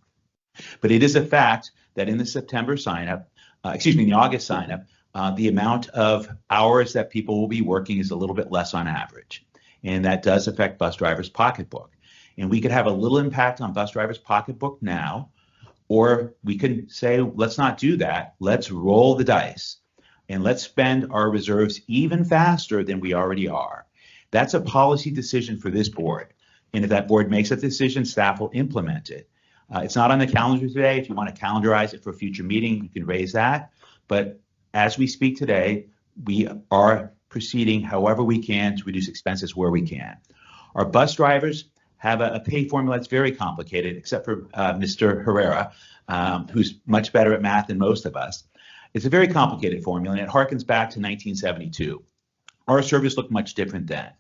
But it is a fact that in the September sign-up, in the August sign-up, the amount of hours that people will be working is a little bit less on average. And that does affect bus drivers' pocketbook. And we could have a little impact on bus drivers' pocketbook now, or we can say, let's not do that. Let's roll the dice and let's spend our reserves even faster than we already are. That's a policy decision for this board. And if that board makes a decision, staff will implement it. It's not on the calendar today. If you want to calendarize it for a future meeting, you can raise that. But as we speak today, we are proceeding however we can to reduce expenses where we can. Our bus drivers have a pay formula that's very complicated, except for Mr. Herrera, who's much better at math than most of us. It's a very complicated formula, and it harkens back to 1972. Our service looked much different then.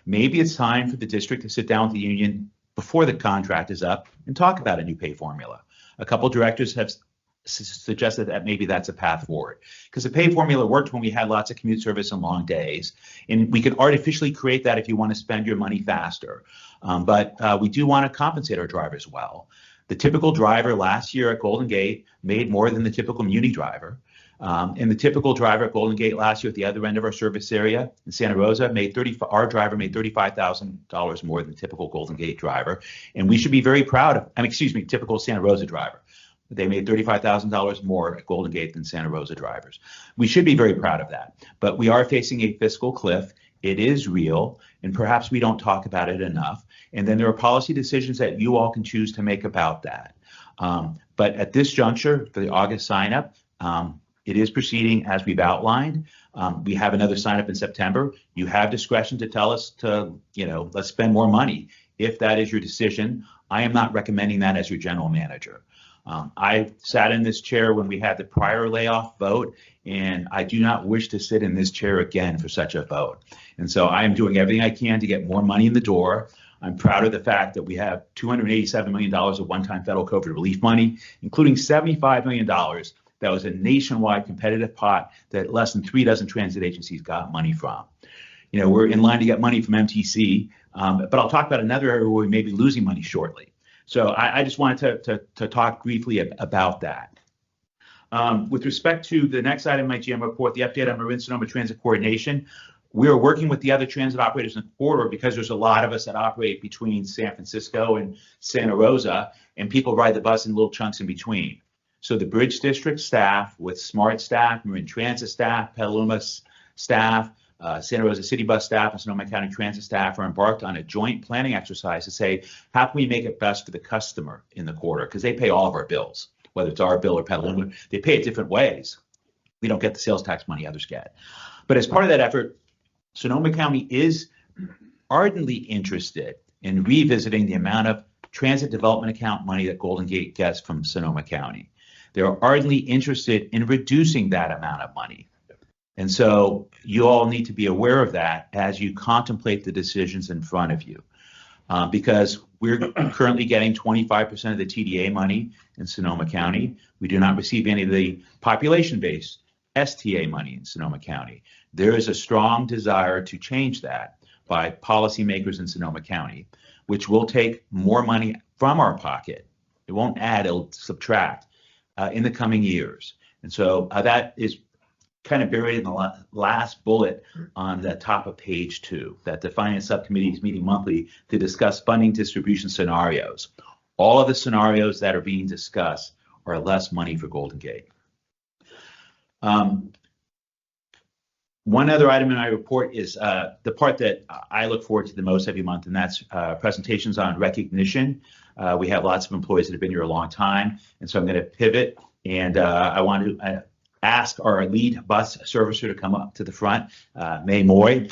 Maybe it's time for the district to sit down with the union before the contract is up and talk about a new pay formula. A couple directors have suggested that maybe that's a path forward, because the pay formula worked when we had lots of commute service and long days, and we could artificially create that if you want to spend your money faster. But we do want to compensate our drivers well. The typical driver last year at Golden Gate made more than the typical Muni driver. And the typical driver at Golden Gate last year at the other end of our service area in Santa Rosa our driver made $35,000 more than the typical Golden Gate driver. And we should be very proud of, typical Santa Rosa driver. They made $35,000 more at Golden Gate than Santa Rosa drivers. We should be very proud of that, but we are facing a fiscal cliff. It is real, and perhaps we don't talk about it enough. And then there are policy decisions that you all can choose to make about that. But at this juncture, for the August sign up, it is proceeding as we've outlined. We have another sign up in September. You have discretion to tell us to, let's spend more money. If that is your decision, I am not recommending that as your general manager. I sat in this chair when we had the prior layoff vote, and I do not wish to sit in this chair again for such a vote. And so I am doing everything I can to get more money in the door. I'm proud of the fact that we have $287 million of one-time federal COVID relief money, including $75 million that was a nationwide competitive pot that less than 3 dozen transit agencies got money from. We're in line to get money from MTC, but I'll talk about another area where we may be losing money shortly. So I just wanted to talk briefly about that. With respect to the next item in my GM report, the update on Marin-Sonoma Transit Coordination, we are working with the other transit operators in the corridor because there's a lot of us that operate between San Francisco and Santa Rosa, and people ride the bus in little chunks in between. So the Bridge District staff with SMART staff, Marin Transit staff, Petaluma staff, Santa Rosa City Bus staff, and Sonoma County Transit staff are embarked on a joint planning exercise to say, how can we make it best for the customer in the corridor? Because they pay all of our bills, whether it's our bill or Petaluma. They pay it different ways. We don't get the sales tax money others get. But as part of that effort, Sonoma County is ardently interested in revisiting the amount of transit development account money that Golden Gate gets from Sonoma County. They're ardently interested in reducing that amount of money. And so you all need to be aware of that as you contemplate the decisions in front of you. Because we're currently getting 25% of the TDA money in Sonoma County. We do not receive any of the population-based STA money in Sonoma County. There is a strong desire to change that by policymakers in Sonoma County, which will take more money from our pocket. It won't add, it'll subtract in the coming years. And so that is kind of buried in the last bullet on the top of page 2, that the Finance Subcommittee is meeting monthly to discuss funding distribution scenarios. All of the scenarios that are being discussed are less money for Golden Gate. One other item in my report is the part that I look forward to the most every month, and that's presentations on recognition. We have lots of employees that have been here a long time, and so I'm going to pivot, and I want to ask our lead bus servicer to come up to the front, May Moy.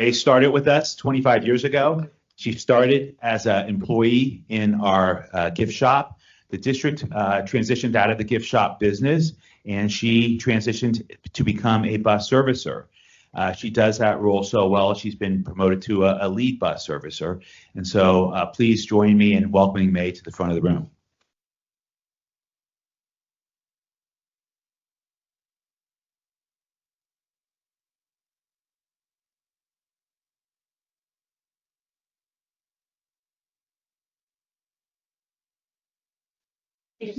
May started with us 25 years ago. She started as an employee in our gift shop. The district transitioned out of the gift shop business, and she transitioned to become a bus servicer. She does that role so well, she's been promoted to a lead bus servicer. And so please join me in welcoming May to the front of the room. Thank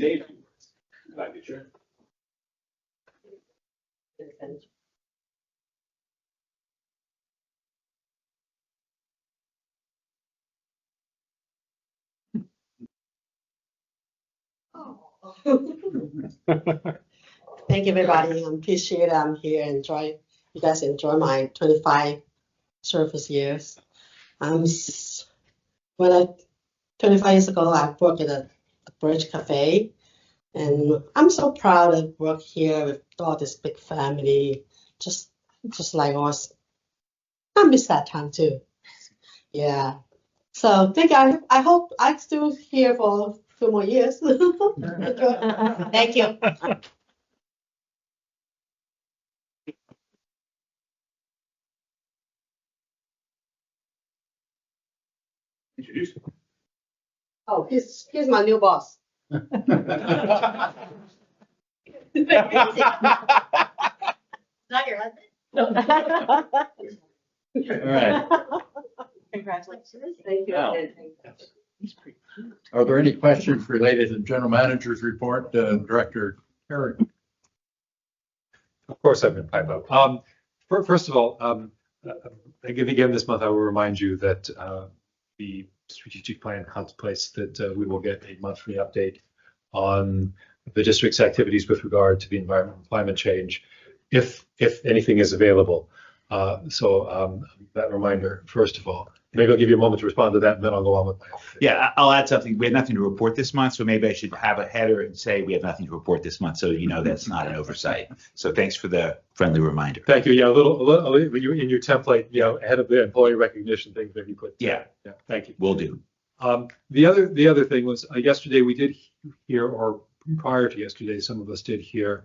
you, everybody. I appreciate I'm here. You guys enjoy my 25 service years. 25 years ago, I worked at a Bridge Cafe, and I'm so proud to work here with all this big family, just like us. I miss that time too. Yeah. So I hope I'm still here for 2 more years. Thank you. Introduce him. Oh, he's my new boss. Not your husband? No. All right. Congratulations. Thank you. Wow. Are there any questions related to the general manager's report, Director Terry? Of course, I'm in pipe up. First of all, again, this month I will remind you that the strategic plan contemplates that we will get a monthly update on the district's activities with regard to the environment and climate change, if anything is available. So that reminder, first of all. Maybe I'll give you a moment to respond to that, and then I'll go on with my. Yeah, I'll add something. We have nothing to report this month, so maybe I should have a header and say we have nothing to report this month, so you know that's not an oversight. So thanks for the friendly reminder. Thank you. Yeah, a little when you in your template, ahead of the employee recognition thing, maybe put. Yeah. Thank you. Will do. The other thing was yesterday we did hear, or prior to yesterday, some of us did hear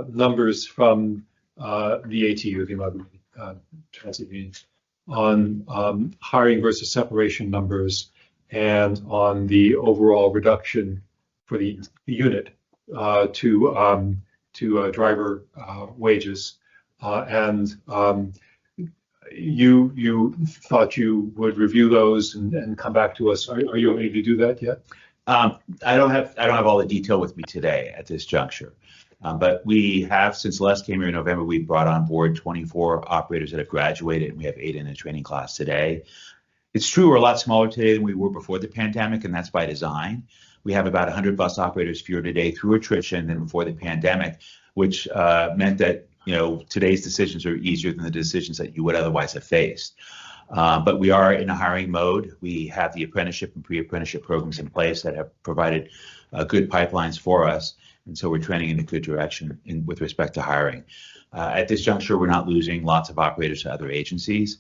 numbers from the ATU, the Immobility Transit Union, on hiring versus separation numbers and on the overall reduction for the unit to driver wages. You thought you would review those and come back to us. Are you ready to do that yet? I don't have all the detail with me today at this juncture. But we have, since Les came here in November, we brought on board 24 operators that have graduated, and we have 8 in the training class today. It's true we're a lot smaller today than we were before the pandemic, and that's by design. We have about 100 bus operators fewer today through attrition than before the pandemic, which meant that today's decisions are easier than the decisions that you would otherwise have faced. But we are in a hiring mode. We have the apprenticeship and pre-apprenticeship programs in place that have provided good pipelines for us. And so we're trending in a good direction with respect to hiring. At this juncture, we're not losing lots of operators to other agencies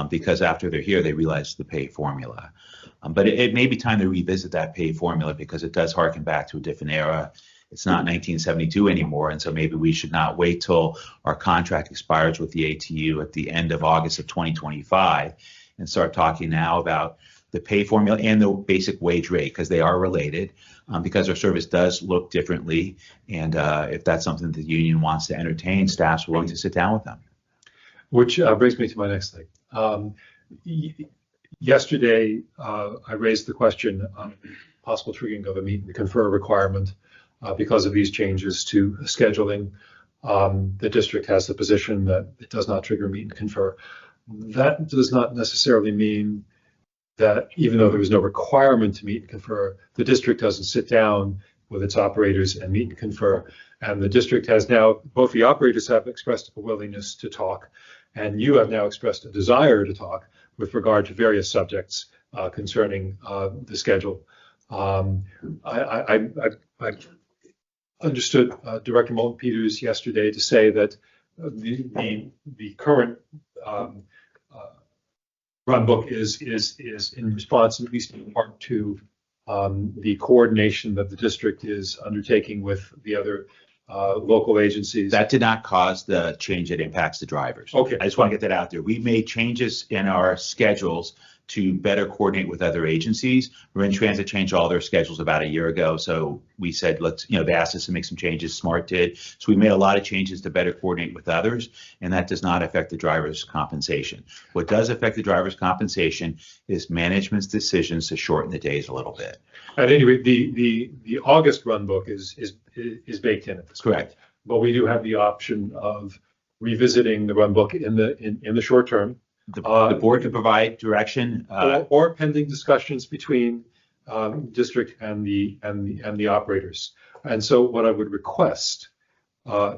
because after they're here, they realize the pay formula. But it may be time to revisit that pay formula because it does harken back to a different era. It's not 1972 anymore. And so maybe we should not wait till our contract expires with the ATU at the end of August of 2025 and start talking now about the pay formula and the basic wage rate, because they are related, because our service does look differently. And if that's something the union wants to entertain, staff's willing to sit down with them. Which brings me to my next thing. Yesterday, I raised the question on possible triggering of a meet and confer requirement because of these changes to scheduling. The district has the position that it does not trigger meet and confer. That does not necessarily mean that even though there was no requirement to meet and confer, the district doesn't sit down with its operators and meet and confer. And the district has now, both the operators have expressed a willingness to talk, and you have now expressed a desire to talk with regard to various subjects concerning the schedule. I understood Director Moulton Peters yesterday to say that the current run book is in response, at least in part, to the coordination that the district is undertaking with the other local agencies. That did not cause the change that impacts the drivers. Okay. I just want to get that out there. We made changes in our schedules to better coordinate with other agencies. Marin Transit changed all their schedules about a year ago. So we said, they asked us to make some changes. SMART did. So we made a lot of changes to better coordinate with others, and that does not affect the driver's compensation. What does affect the driver's compensation is management's decisions to shorten the days a little bit. At any rate, the August run book is baked in at this point. Correct. But we do have the option of revisiting the run book in the short term. The board can provide direction or pending discussions between district and the operators. And so what I would request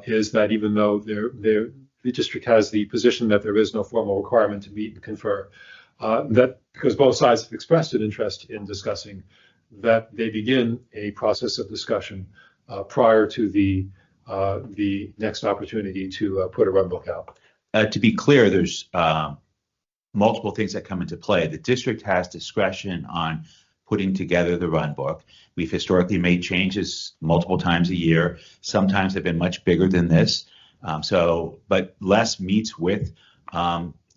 is that even though the district has the position that there is no formal requirement to meet and confer, that because both sides have expressed an interest in discussing, that they begin a process of discussion prior to the next opportunity to put a run book out. To be clear, there's multiple things that come into play. The district has discretion on putting together the run book. We've historically made changes multiple times a year. Sometimes they've been much bigger than this. But Les meets with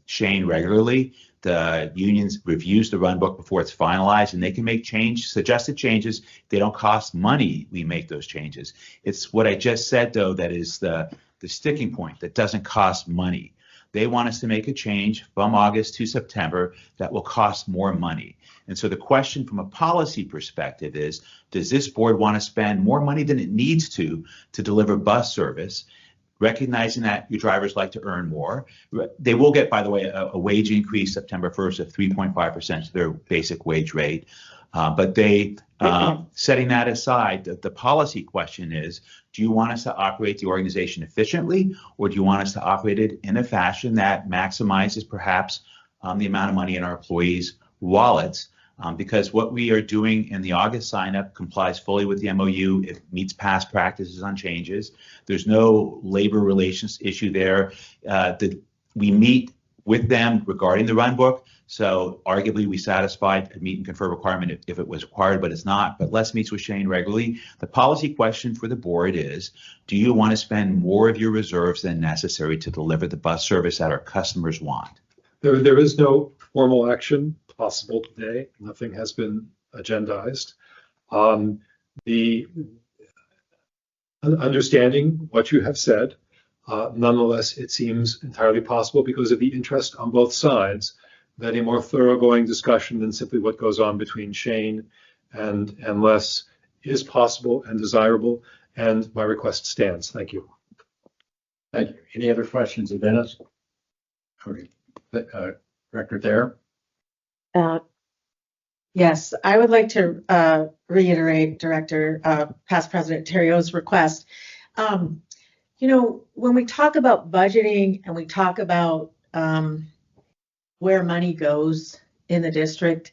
Shane regularly. The union reviews the run book before it's finalized, and they can make suggested changes. They don't cost money. We make those changes. It's what I just said, though, that is the sticking point. That doesn't cost money. They want us to make a change from August to September that will cost more money. And so the question from a policy perspective is, does this board want to spend more money than it needs to deliver bus service recognizing that your drivers like to earn more. They will get, by the way, a wage increase September 1st of 3.5% to their basic wage rate. But setting that aside, the policy question is, do you want us to operate the organization efficiently, or do you want us to operate it in a fashion that maximizes perhaps the amount of money in our employees' wallets? Because what we are doing in the August sign-up complies fully with the MOU. It meets past practices on changes. There's no labor relations issue there. We meet with them regarding the run book. So arguably we satisfied a meet and confer requirement if it was required, but it's not. But Les meets with Shane regularly. The policy question for the board is, do you want to spend more of your reserves than necessary to deliver the bus service that our customers want? There is no formal action possible today. Nothing has been agendized. The understanding what you have said, nonetheless, it seems entirely possible because of the interest on both sides that a more thoroughgoing discussion than simply what goes on between Shane and Les is possible and desirable, and my request stands. Thank you. Thank you. Any other questions of Dennis? Okay. Director Thayer? Yes, I would like to reiterate Director Past President Terio's request. When we talk about budgeting and we talk about where money goes in the district,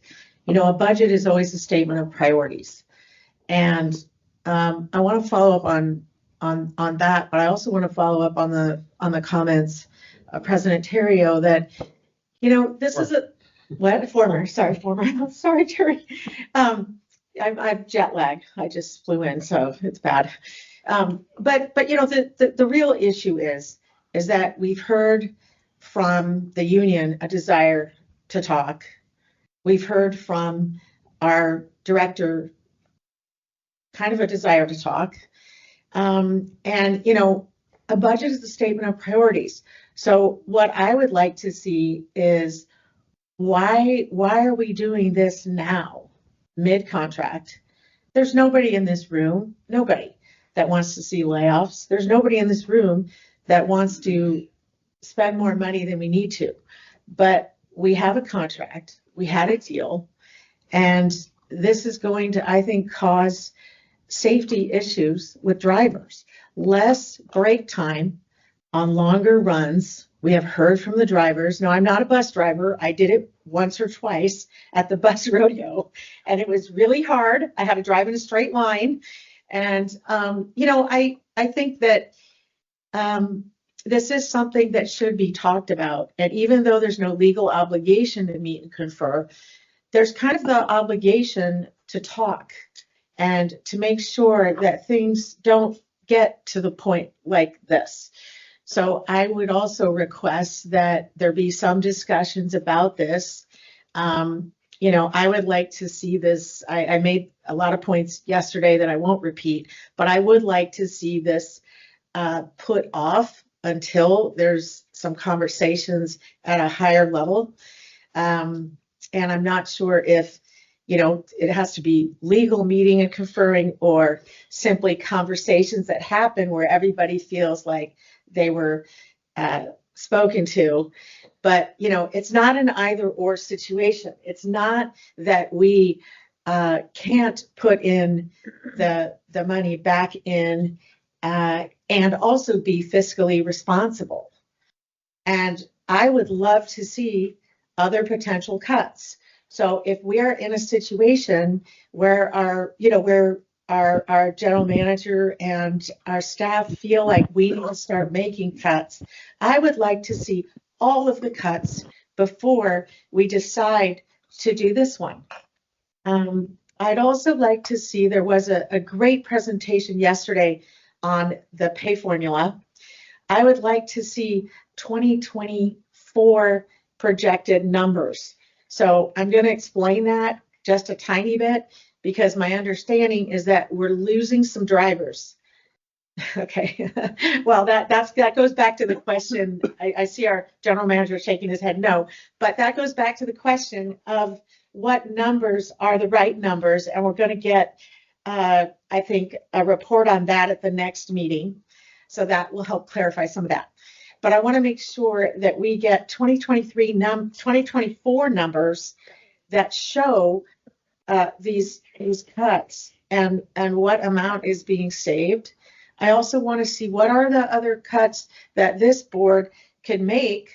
a budget is always a statement of priorities. And I want to follow up on that, but I also want to follow up on the comments of President Terrio that, this is a former, sorry, Terry. I'm jet lagged. I just flew in, so it's bad. But the real issue is that we've heard from the union a desire to talk. We've heard from our director kind of a desire to talk. And a budget is a statement of priorities. So what I would like to see is why are we doing this now, mid-contract? There's nobody in this room, nobody that wants to see layoffs. There's nobody in this room that wants to spend more money than we need to. But we have a contract, we had a deal, and this is going to, I think, cause safety issues with drivers. Less break time on longer runs. We have heard from the drivers. Now, I'm not a bus driver. I did it once or twice at the bus rodeo, and it was really hard. I had to drive in a straight line. And, I think that this is something that should be talked about. And even though there's no legal obligation to meet and confer, there's kind of the obligation to talk and to make sure that things don't get to the point like this. So I would also request that there be some discussions about this. I would like to see this. I made a lot of points yesterday that I won't repeat, but I would like to see this put off until there's some conversations at a higher level. And I'm not sure if, it has to be legal meeting and conferring or simply conversations that happen where everybody feels like they were spoken to. But, it's not an either or situation. It's not that we can't put in the money back in and also be fiscally responsible. And I would love to see other potential cuts. So if we are in a situation where our general manager and our staff feel like we need to start making cuts, I would like to see all of the cuts before we decide to do this one. I'd also like to see, there was a great presentation yesterday on the pay formula. I would like to see 2024 projected numbers. So I'm going to explain that just a tiny bit because my understanding is that we're losing some drivers. Okay, well, that goes back to the question. I see our general manager shaking his head no, but that goes back to the question of what numbers are the right numbers, and we're going to get, I think, a report on that at the next meeting. So that will help clarify some of that. But I want to make sure that we get 2024 numbers that show these cuts and what amount is being saved. I also want to see what are the other cuts that this board can make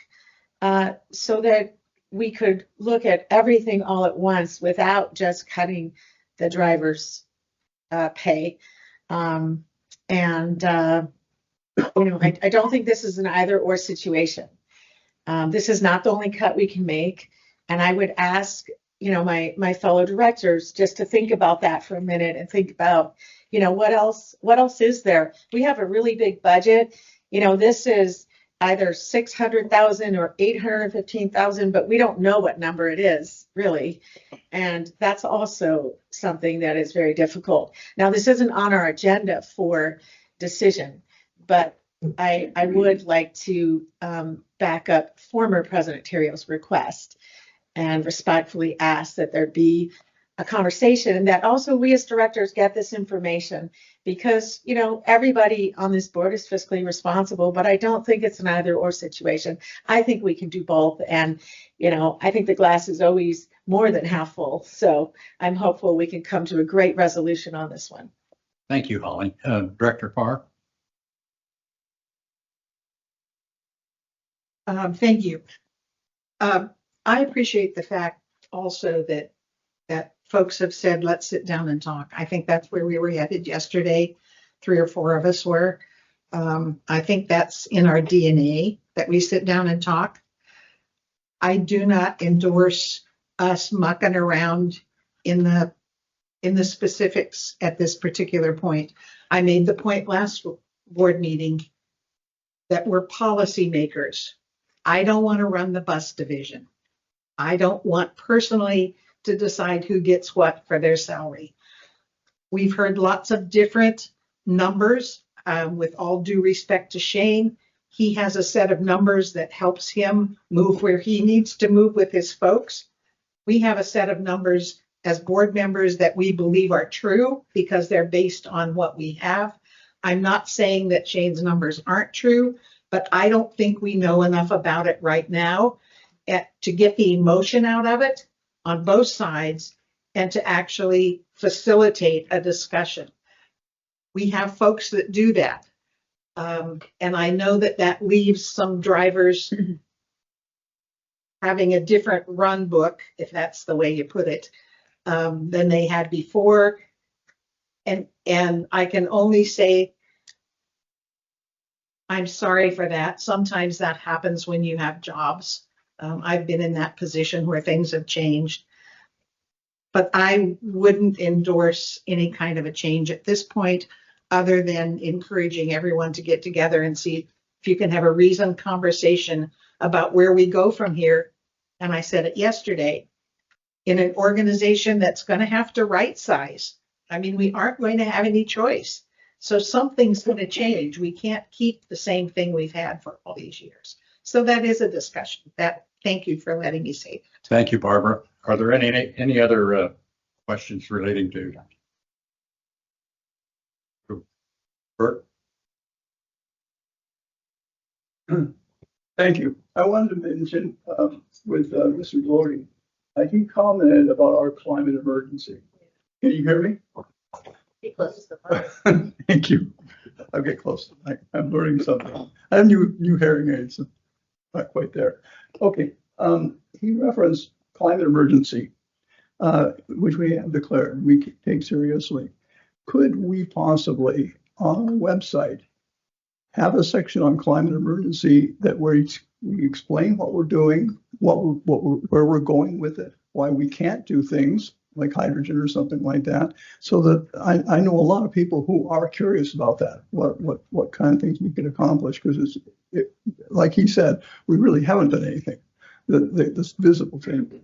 so that we could look at everything all at once without just cutting the driver's pay. I don't think this is an either or situation. This is not the only cut we can make. And I would ask, my fellow directors just to think about that for a minute and think about, what else is there? We have a really big budget. This is either 600,000 or 815,000, but we don't know what number it is really. And that's also something that is very difficult. Now, this isn't on our agenda for decision, but I would like to back up former President Terrio's request and respectfully ask that there be a conversation and that also we as directors get this information because, everybody on this board is fiscally responsible, but I don't think it's an either or situation. I think we can do both. And, I think the glass is always more than half full. So I'm hopeful we can come to a great resolution on this one. Thank you, Holly. Director Carr? Thank you. I appreciate the fact also that folks have said, let's sit down and talk. I think that's where we were headed yesterday. 3 or 4 of us were. I think that's in our DNA that we sit down and talk. I do not endorse us mucking around in the specifics at this particular point. I made the point last board meeting that we're policymakers. I don't want to run the bus division. I don't want personally to decide who gets what for their salary. We've heard lots of different numbers. With all due respect to Shane, he has a set of numbers that helps him move where he needs to move with his folks. We have a set of numbers as board members that we believe are true because they're based on what we have. I'm not saying that Shane's numbers aren't true, but I don't think we know enough about it right now to get the emotion out of it on both sides and to actually facilitate a discussion. We have folks that do that. And I know that leaves some drivers having a different run book, if that's the way you put it, than they had before. And I can only say, I'm sorry for that. Sometimes that happens when you have jobs. I've been in that position where things have changed. But I wouldn't endorse any kind of a change at this point, other than encouraging everyone to get together and see if you can have a reasoned conversation about where we go from here. And I said it yesterday, in an organization that's going to have to right size. I mean, we aren't going to have any choice. So something's going to change. We can't keep the same thing we've had for all these years. So that is a discussion. Thank you for letting me say that. Thank you, Barbara. Are there any other questions relating to Bert? Thank you. I wanted to mention with Mr. Glory, he commented about our climate emergency. Can you hear me? Be close to the Thank you. I'll get close. I'm learning something. I have new hearing aids. So not quite there. Okay. He referenced climate emergency, which we have declared we take seriously. Could we possibly, on our website, have a section on climate emergency that we explain what we're doing, where we're going with it, why we can't do things like hydrogen or something like that, so that I know a lot of people who are curious about that, what kind of things we could accomplish, because like he said, we really haven't done anything that's visible thing.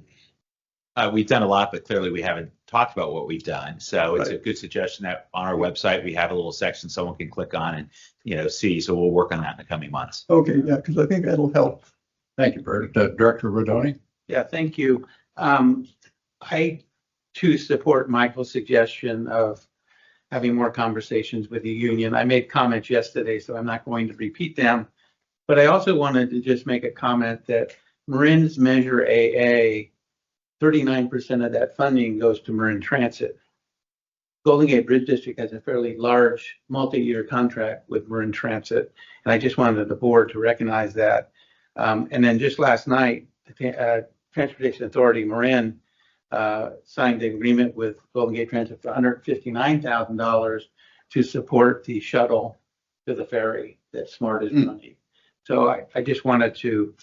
We've done a lot, but clearly we haven't talked about what we've done. So it's a good suggestion that on our website, we have a little section someone can click on and, see. So we'll work on that in the coming months. Okay, yeah, because I think that'll help. Thank you, Bert. Director Rodoni? Yeah, thank you. I too support Michael's suggestion of having more conversations with the union. I made comments yesterday, so I'm not going to repeat them. But I also wanted to just make a comment that Marin's Measure AA, 39% of that funding goes to Marin Transit. Golden Gate Bridge District has a fairly large multi-year contract with Marin Transit, and I just wanted the board to recognize that. And then just last night, the Transportation Authority, Marin, signed an agreement with Golden Gate Transit for $159,000 to support the shuttle to the ferry that SMART is running. So I just wanted to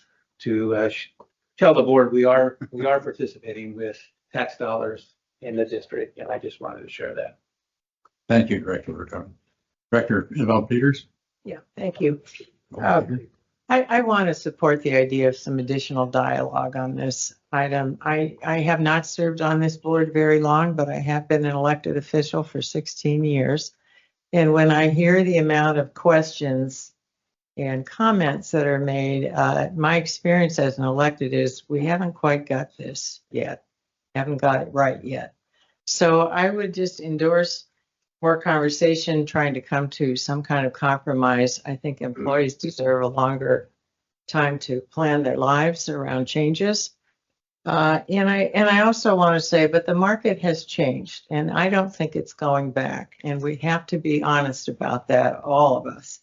tell the board we are participating with tax dollars in the district, and I just wanted to share that. Thank you, Director Ricardo. Director Isabel Peters? Yeah, thank you. I want to support the idea of some additional dialogue on this item. I have not served on this board very long, but I have been an elected official for 16 years. And when I hear the amount of questions and comments that are made, my experience as an elected is we haven't quite got this yet, haven't got it right yet. So I would just endorse more conversation, trying to come to some kind of compromise. I think employees deserve a longer time to plan their lives around changes. And I also want to say, but the market has changed, and I don't think it's going back. And we have to be honest about that, all of us,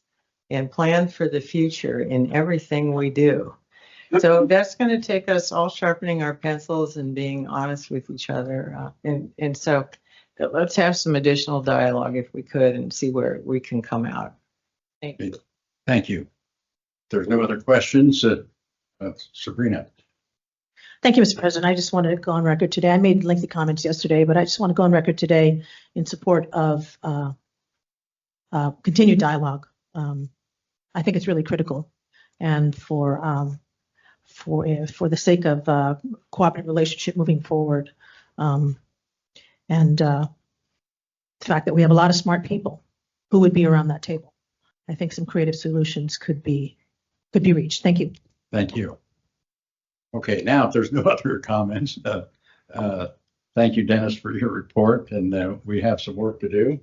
and plan for the future in everything we do. So that's going to take us all sharpening our pencils and being honest with each other. And so let's have some additional dialogue if we could and see where we can come out. Thank you. Thank you. If there's no other questions, Sabrina. Thank you, Mr. President. I just wanted to go on record today. I made lengthy comments yesterday, but I just want to go on record today in support of continued dialogue. I think it's really critical, and for the sake of cooperative relationship moving forward, and the fact that we have a lot of smart people who would be around that table, I think some creative solutions could be reached. Thank you. Thank you. Okay, now if there's no other comments, thank you, Dennis, for your report, and we have some work to do.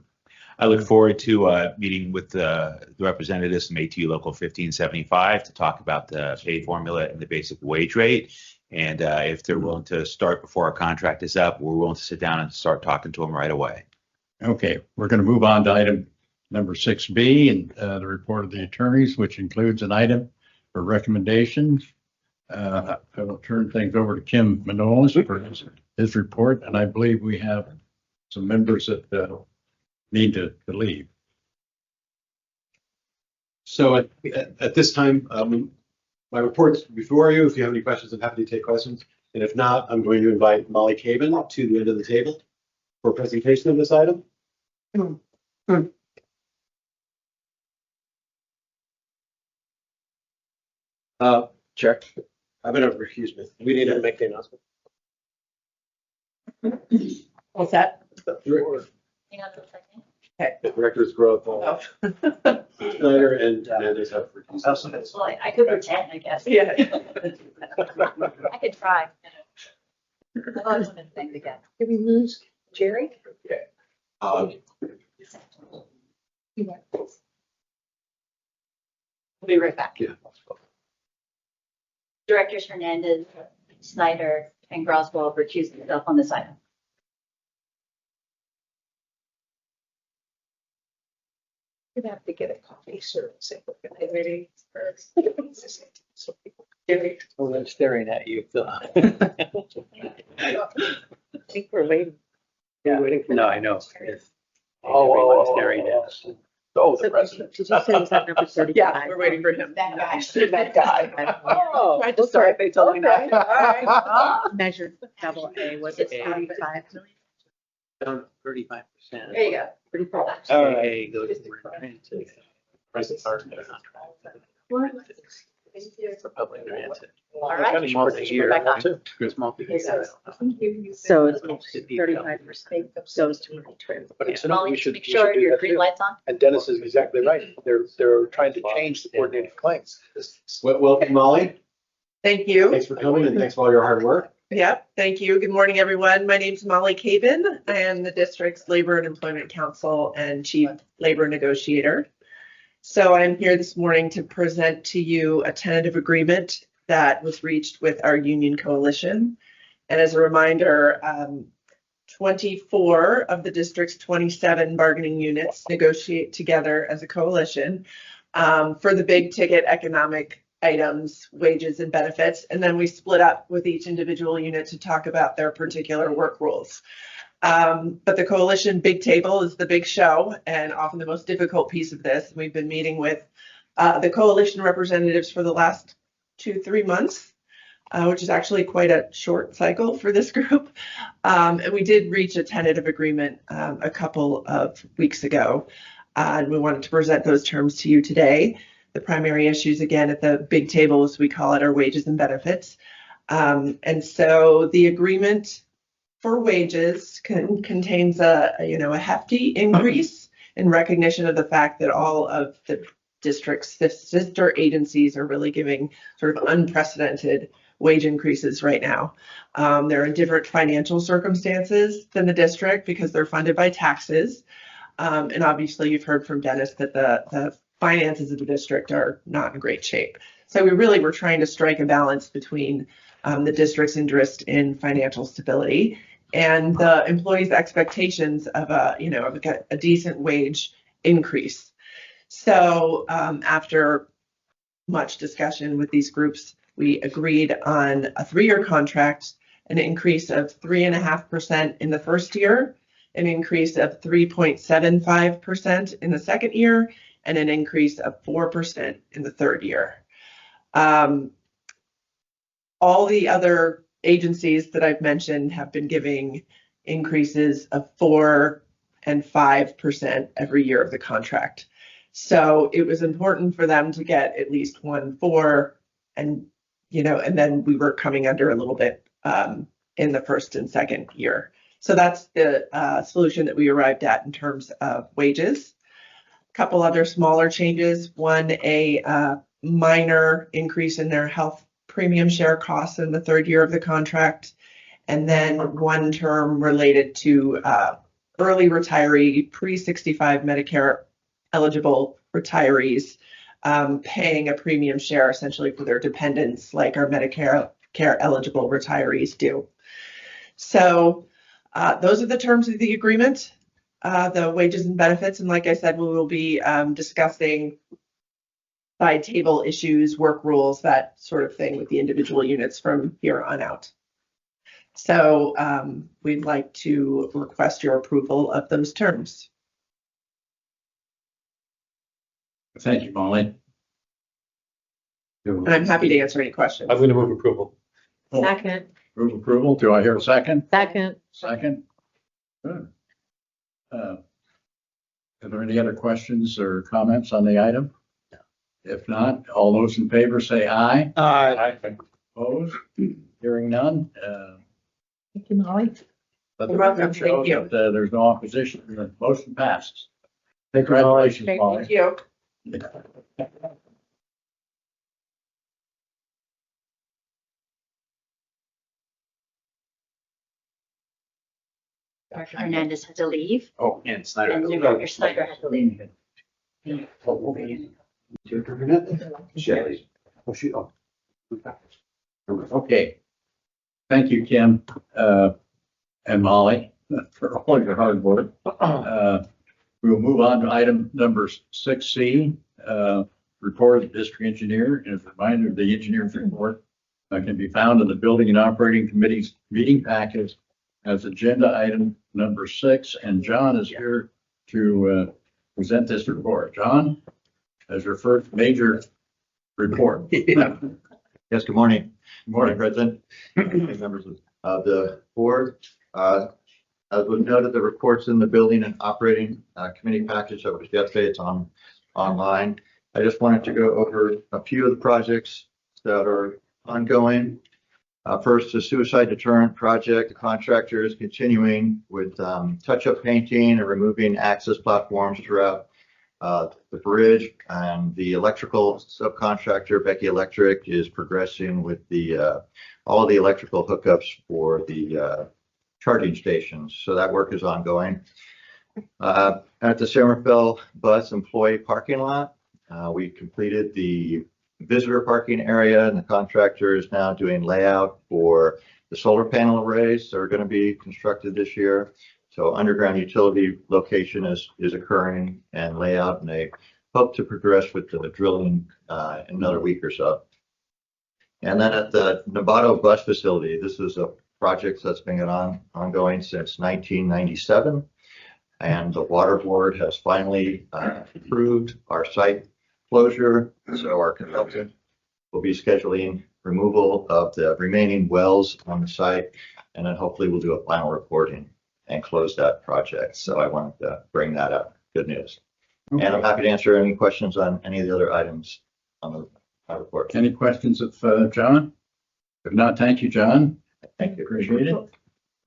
I look forward to meeting with the representatives from ATU Local 1575 to talk about the pay formula and the basic wage rate. And if they're willing to start before our contract is up, we're willing to sit down and start talking to them right away. Okay, we're going to move on to item number 6B, and the report of the attorneys, which includes an item for recommendations. I will turn things over to Kim Manolis for his report, and I believe we have some members that need to leave. So at this time, my report's before you. If you have any questions, I'm happy to take questions. And if not, I'm going to invite Molly Caban to the end of the table for a presentation of this item. Chair, I've been over, excuse me. We need to make the announcement. What's that? Hang on for a second. Okay. The director's growth. Snyder and Hernandez have. Well, I could pretend, I guess. Yeah. I could try. I've always wanted to think again. Did we lose Jerry? Okay. I'll be right back. Yeah. Directors Hernandez, Snyder, and Groswell recused themselves on this item. We're gonna have to get a coffee service. Ready first. Well, I'm staring at you, Phil. I think we're waiting. Yeah. No, I know. Everyone's staring at us. Oh, the president. Did you say was that number 35? Yeah, we're waiting for him. That guy. That guy. Oh, I just sorry they told me that. All right. Measured double A, was it 35 million? Down 35%. There you go. 35. All right. Prices are. For public transit. All right. Multi-year. Back on. It's multi-year. So it's 35% goes to trip. But it's Molly, we should make sure do your that green too. light's on. And Dennis is exactly right. They're trying to change the coordinated claims. Welcome, Molly. Thank you. Thanks for coming and thanks for all your hard work. Yep, thank you. Good morning, everyone. My name's Molly Caven. I am the district's Labor and Employment Council and Chief Labor Negotiator. So I'm here this morning to present to you a tentative agreement that was reached with our union coalition. And as a reminder, 24 of the district's 27 bargaining units negotiate together as a coalition for the big ticket economic items, wages and benefits, and then we split up with each individual unit to talk about their particular work rules. But the coalition big table is the big show and often the most difficult piece of this. We've been meeting with the coalition representatives for the last 2-3 months, which is actually quite a short cycle for this group. And we did reach a tentative agreement a couple of weeks ago, and we wanted to present those terms to you today. The primary issues, again, at the big table, as we call it, are wages and benefits. And so the agreement for wages contains a hefty increase in recognition of the fact that all of the district's sister agencies are really giving sort of unprecedented wage increases right now. They're in different financial circumstances than the district because they're funded by taxes. And obviously you've heard from Dennis that the finances of the district are not in great shape. So we really were trying to strike a balance between the district's interest in financial stability and the employees' expectations of a decent wage increase. So after much discussion with these groups, we agreed on a 3-year contract, an increase of 3.5% in the first year, an increase of 3.75% in the second year, and an increase of 4% in the third year. All the other agencies that I've mentioned have been giving increases of 4 and 5% every year of the contract. So it was important for them to get at least 1-4, and then we were coming under a little bit in the first and second year. So that's the solution that we arrived at in terms of wages. Couple other smaller changes. One, a minor increase in their health premium share costs in the third year of the contract. And then one term related to early retiree, pre-65 Medicare eligible retirees paying a premium share essentially for their dependents like our Medicare eligible retirees do. So those are the terms of the agreement. The wages and benefits. And like I said, we will be discussing side table issues, work rules, that sort of thing with the individual units from here on out. So we'd like to request your approval of those terms. Thank you, Molly. And I'm happy to answer any questions. I'm going to move approval. Second. Move approval. Do I hear a second? Second. Second. Good. Are there any other questions or comments on the item? If not, all those in favor say aye. Aye. Opposed? Hearing none. Thank you, Molly. Let the You're welcome. record show Thank you. that there's no opposition. The motion passes. Congratulations, Molly. Thank you. Dr. Hernandez had to leave, Oh, And Snyder. and Dr. Snyder had to leave. Shelley. Okay. Thank you, Kim, and Molly, for all your hard work. We will move on to item number 6C, report of the district engineer. And as a reminder, the engineer's report can be found in the Building and Operating Committee's meeting package as agenda item number 6. And John is here to present this report. John, as your first major report. Yes, good morning. Good morning, President, members of the board. As was noted, the reports in the Building and Operating Committee package that was yesterday, it's online. I just wanted to go over a few of the projects that are ongoing. First, the suicide deterrent project. The contractor is continuing with touch-up painting and removing access platforms throughout the bridge, and the electrical subcontractor, Becky Electric, is progressing with the all the electrical hookups for the charging stations. So that work is ongoing. At the Somerville Bus Employee Parking Lot, we completed the visitor parking area, and the contractor is now doing layout for the solar panel arrays that are going to be constructed this year. So underground utility location is occurring and layout, and they hope to progress with the drilling in another week or so. And then at the Novato bus facility, this is a project that's been ongoing since 1997. And the water board has finally approved our site closure. So our consultant will be scheduling removal of the remaining wells on the site. And then hopefully we'll do a final reporting and close that project. So I wanted to bring that up. Good news. Okay. And I'm happy to answer any questions on any of the other items on my report. Any questions of John? If not, thank you, John. Thank you. Appreciate it.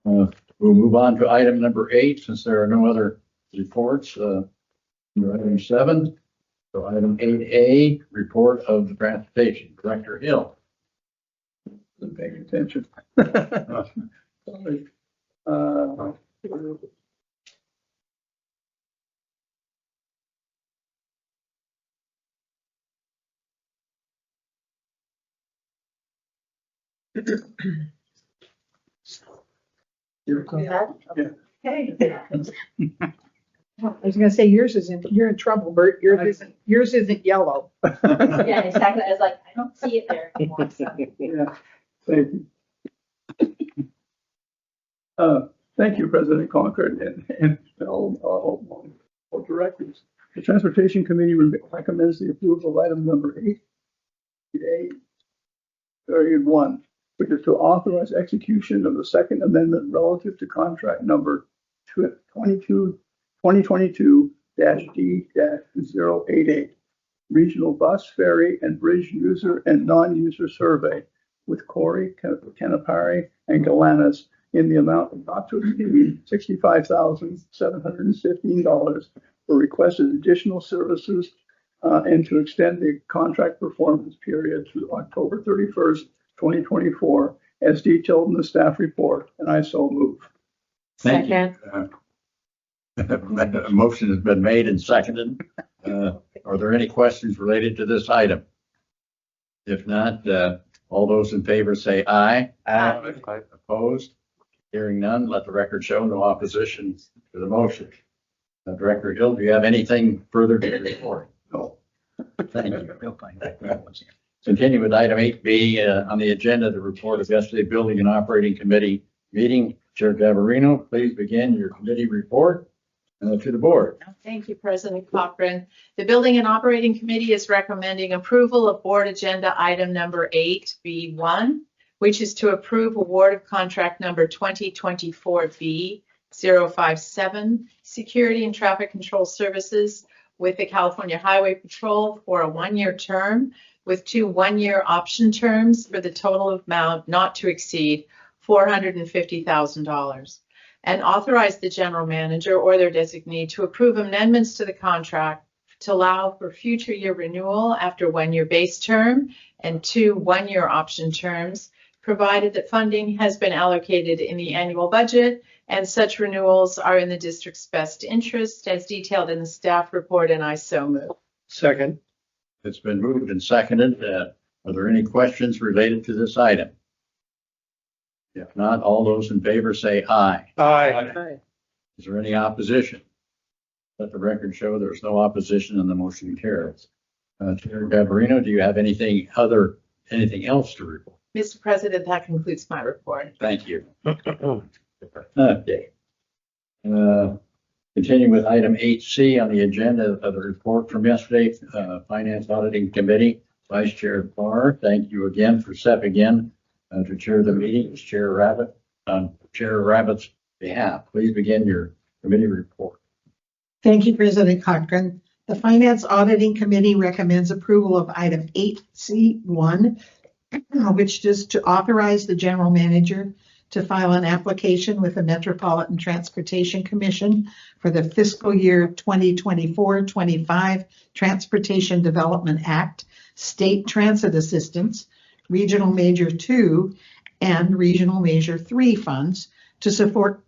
We'll move on to item number 8, since there are no other reports. Under item 7, so item 8A, report of the transportation director Hill. Wasn't paying attention. Sorry. Hey. I was gonna say yours isn't, you're in trouble, Bert. Yours isn't yellow. Yeah, exactly. I was like, I don't see it there anymore. So. Yeah, thank you. Thank you, President Concord and all directors. The Transportation Committee recommends the approval of item number 8A, period 1, which is to authorize execution of the Second Amendment relative to contract number 2022-D-088, Regional Bus, Ferry, and Bridge User and Non-User Survey with Corey, Canapari, and Galanis in the amount of not to exceed $65,715 for requested additional services and to extend the contract performance period through October 31st, 2024, as detailed in the staff report, and I so move. Thank you. A motion has been made and seconded. Are there any questions related to this item? If not, all those in favor say aye. Aye. Opposed? Hearing none, let the record show no opposition to the motion. Director Hill, do you have anything further to report? No. Thank you. Continue with item 8B on the agenda, the report of yesterday Building and Operating Committee meeting. Chair Gavarino, please begin your committee report to the board. Thank you, President Cochran. The Building and Operating Committee is recommending approval of board agenda item number 8B1, which is to approve award of contract number 2024B057, Security and Traffic Control Services with the California Highway Patrol for a 1-year term with 2 one-year option terms for the total amount not to exceed $450,000, and authorize the general manager or their designee to approve amendments to the contract to allow for future year renewal after 1-year base term and 2 one-year option terms, provided that funding has been allocated in the annual budget and such renewals are in the district's best interest as detailed in the staff report, and I so move. Second. It's been moved and seconded. Are there any questions related to this item? If not, all those in favor say aye. Aye. Is there any opposition? Let the record show there's no opposition and the motion carries. Chair Gavarino, do you have anything else to report? Mr. President, that concludes my report. Thank you. Okay. Continuing with item 8C on the agenda of the report from yesterday, Finance Auditing Committee, Vice Chair Barr, thank you again for stepping in to chair the meeting. Chair Rabbit, on Chair Rabbit's behalf, please begin your committee report. Thank you, President Cochran. The Finance Auditing Committee recommends approval of item 8C1, which is to authorize the general manager to file an application with the Metropolitan Transportation Commission for the fiscal year 2024-25 Transportation Development Act, State Transit Assistance, Regional Major 2, and Regional Measure 3 funds to support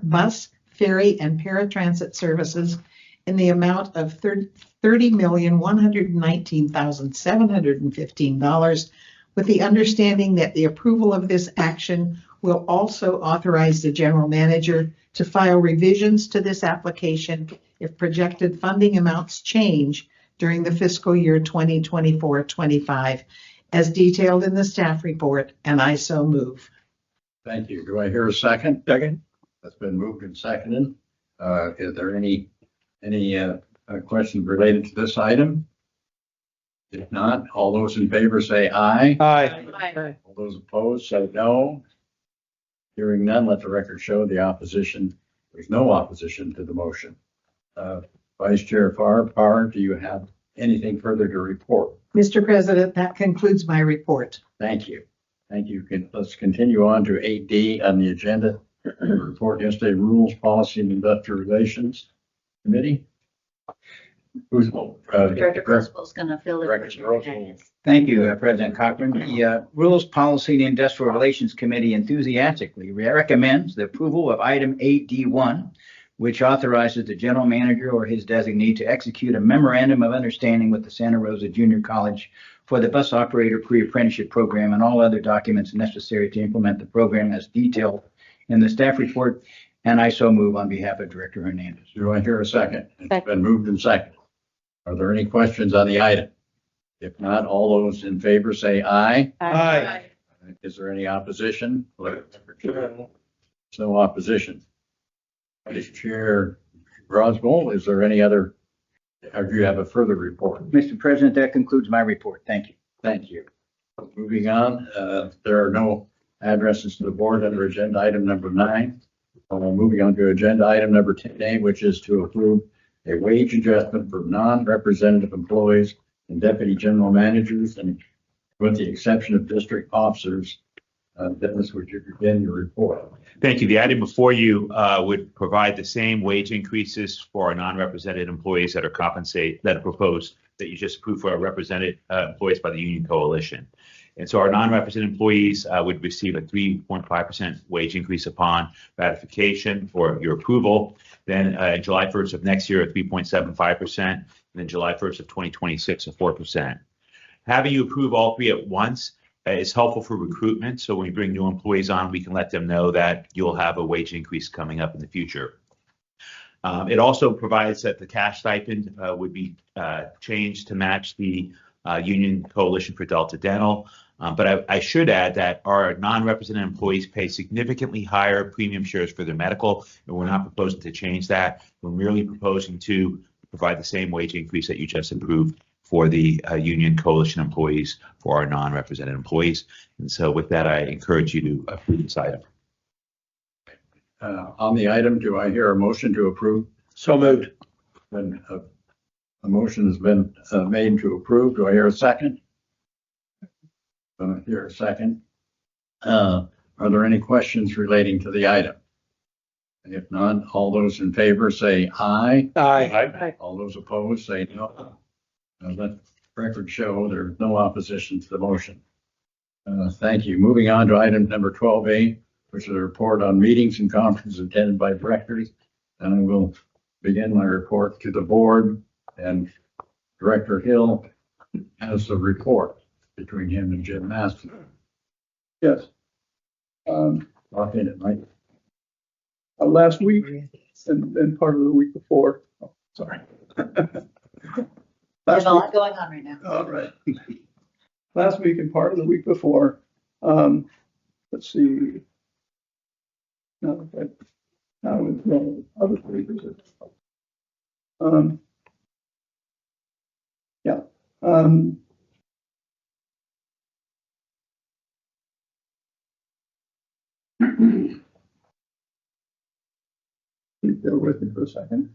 bus, ferry, and paratransit services in the amount of $30,119,715, with the understanding that the approval of this action will also authorize the general manager to file revisions to this application if projected funding amounts change during the fiscal year 2024-25, as detailed in the staff report, and I so move. Thank you. Do I hear a second? Second. That's been moved and seconded. Is there any questions related to this item? If not, all those in favor say aye. Aye. All those opposed say no. Hearing none, let the record show the opposition. There's no opposition to the motion. Vice Chair Parr, do you have anything further to report? Mr. President, that concludes my report. Thank you. Thank you. Let's continue on to 8D on the agenda. Report yesterday, Rules, Policy, and Industrial Relations Committee. Who's Director Crosswell is going to fill it. Thank you, President Cochran. The Rules, Policy, and Industrial Relations Committee enthusiastically recommends the approval of item 8D1, which authorizes the general manager or his designee to execute a memorandum of understanding with the Santa Rosa Junior College for the bus operator pre-apprenticeship program and all other documents necessary to implement the program as detailed in the staff report. And I so move on behalf of Director Hernandez. Do I hear a second? It's been moved and seconded. Are there any questions on the item? If not, all those in favor say aye. Aye. Is there any opposition? There's no opposition. Vice Chair Roswell, is there any other, or do you have a further report? Mr. President, that concludes my report. Thank you. Thank you. Moving on, there are no addresses to the board under agenda item number 9. Moving on to agenda item number 10A, which is to approve a wage adjustment for non-representative employees and deputy general managers, and with the exception of district officers. Dennis, would you begin your report? Thank you. The item before you would provide the same wage increases for our non-represented employees that are proposed, that you just approved for our represented employees by the union coalition. And so our non-represented employees would receive a 3.5% wage increase upon ratification for your approval. Then July 1st of next year, a 3.75%, and then July 1st of 2026, a 4%. Having you approve all three at once is helpful for recruitment. So when we bring new employees on, we can let them know that you'll have a wage increase coming up in the future. It also provides that the cash stipend would be changed to match the Union Coalition for Delta Dental. But I should add that our non-represented employees pay significantly higher premium shares for their medical, and we're not proposing to change that. We're merely proposing to provide the same wage increase that you just approved for the Union Coalition employees for our non-represented employees. And so with that, I encourage you to approve this item. On the item, do I hear a motion to approve? So moved. Then a motion has been made to approve. Do I hear a second? I hear a second. Are there any questions relating to the item? And if not, all those in favor say aye. Aye. All those opposed say no. Let record show there's no opposition to the motion. Thank you. Moving on to item number 12A, which is a report on meetings and conferences attended by directors. And I will begin my report to the board, and Director Hill has the report between him and Jim Maston. Yes. Lock in at night. Last week and part of the week before. Oh, sorry. There's a lot going on right now. All right. Last week and part of the week before. Let's see. No, other papers. Yeah. Please bear with me for a second.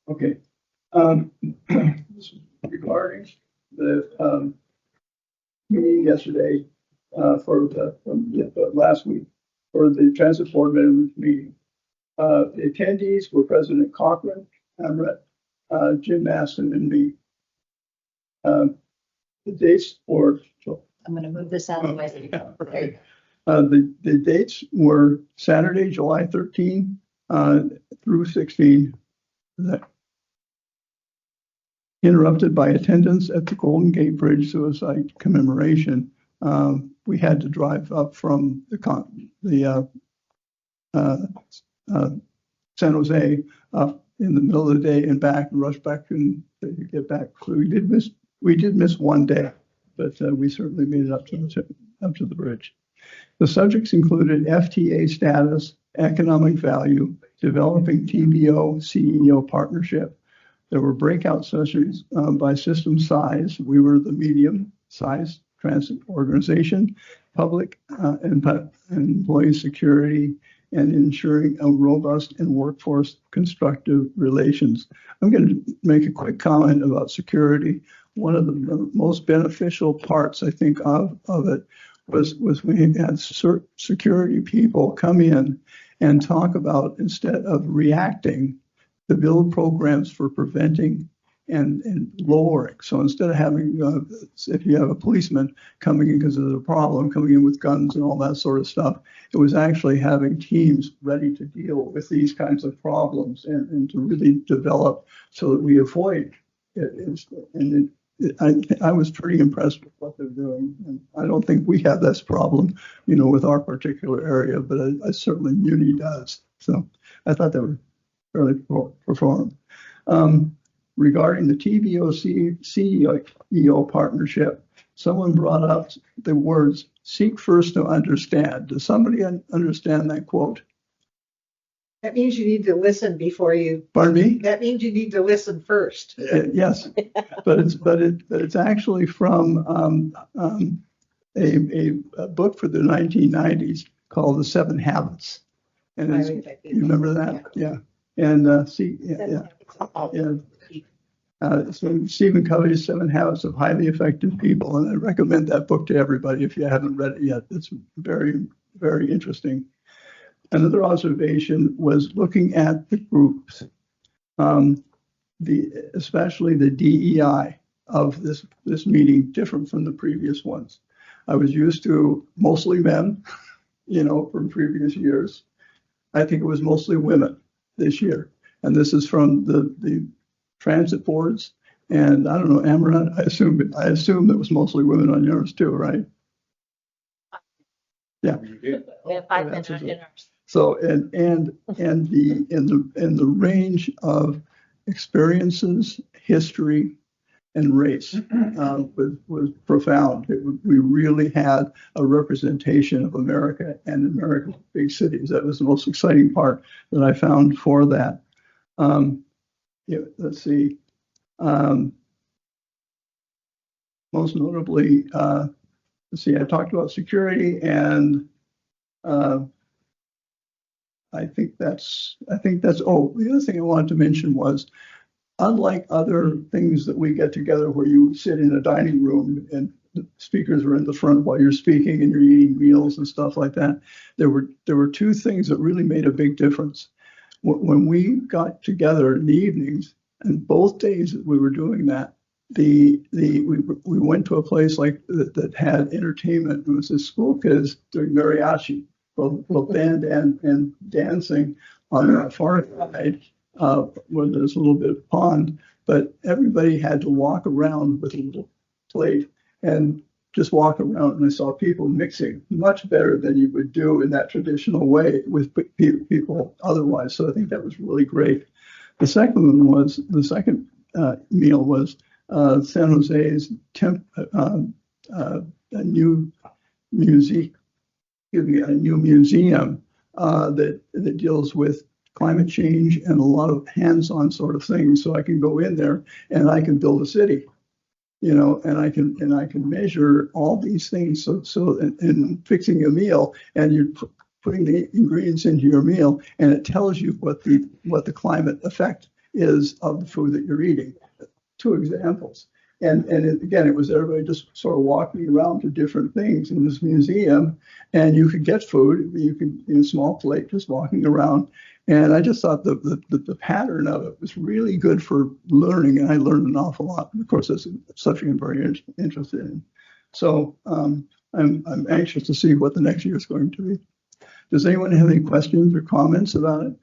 Okay. Regarding the meeting yesterday for the last week for the transit board members meeting, The attendees were President Cochran, Amrit, Jim Maston, and me. The dates were. I'm going to move this out of the way. Yeah, right. The dates were Saturday, July 13 through 16. Interrupted by attendance at the Golden Gate Bridge suicide commemoration. We had to drive up from San Jose up in the middle of the day and back and rush back and get back. So we did miss one day, but we certainly made it up to the bridge. The subjects included FTA status, economic value, developing TBO CEO partnership. There were breakout sessions by system size. We were the medium size transit organization, public and employee security, and ensuring a robust and workforce constructive relations. I'm going to make a quick comment about security. One of the most beneficial parts, I think, of it was when we had security people come in and talk about, instead of reacting, to build programs for preventing and lowering. So instead of having, if you have a policeman coming in because there's a problem, coming in with guns and all that sort of stuff, it was actually having teams ready to deal with these kinds of problems and to really develop so that we avoid it. I was pretty impressed with what they're doing. And I don't think we have this problem, with our particular area, but I certainly Muni does. So I thought they were fairly performed. Regarding the TBO CEO partnership, someone brought up the words, seek first to understand. Does somebody understand that quote? That means you need to listen before you. Pardon me? That means you need to listen first. Yes, but it's actually from a book for the 1990s called The 7 Habits. And you remember that? Yeah. And so Stephen Covey's 7 Habits of Highly Effective People, and I recommend that book to everybody if you haven't read it yet. It's very, very interesting. Another observation was looking at the groups, especially the DEI of this meeting, different from the previous ones. I was used to mostly men, from previous years. I think it was mostly women this year. And this is from the transit boards. And I don't know, Amaranth, I assume it was mostly women on yours too, right? Yeah. We have 5 men in ours. So, and the range of experiences, history, and race was profound. We really had a representation of America and America's big cities. That was the most exciting part that I found for that. Let's see. Most notably, I talked about security, and I think that's. Oh, the other thing I wanted to mention was, unlike other things that we get together where you sit in a dining room and the speakers are in the front while you're speaking and you're eating meals and stuff like that, there were 2 things that really made a big difference. When we got together in the evenings, and both days that we were doing that, we went to a place like that had entertainment. It was the school kids doing mariachi, both band and dancing on the far side. Where there's a little bit of pond, but everybody had to walk around with a little plate and just walk around. And I saw people mixing much better than you would do in that traditional way with people otherwise. So I think that was really great. The second meal was San Jose's a new museum that deals with climate change and a lot of hands-on sort of things. So I can go in there and I can build a city, and I can measure all these things. So in fixing a meal, and you're putting the ingredients into your meal, and it tells you what the climate effect is of the food that you're eating. 2 examples. And again, it was everybody just sort of walking around to different things in this museum, and you could get food. You could, in a small plate, just walking around. And I just thought the pattern of it was really good for learning, and I learned an awful lot. And of course, that's a subject I'm very interested in. So I'm anxious to see what the next year is going to be. Does anyone have any questions or comments about it?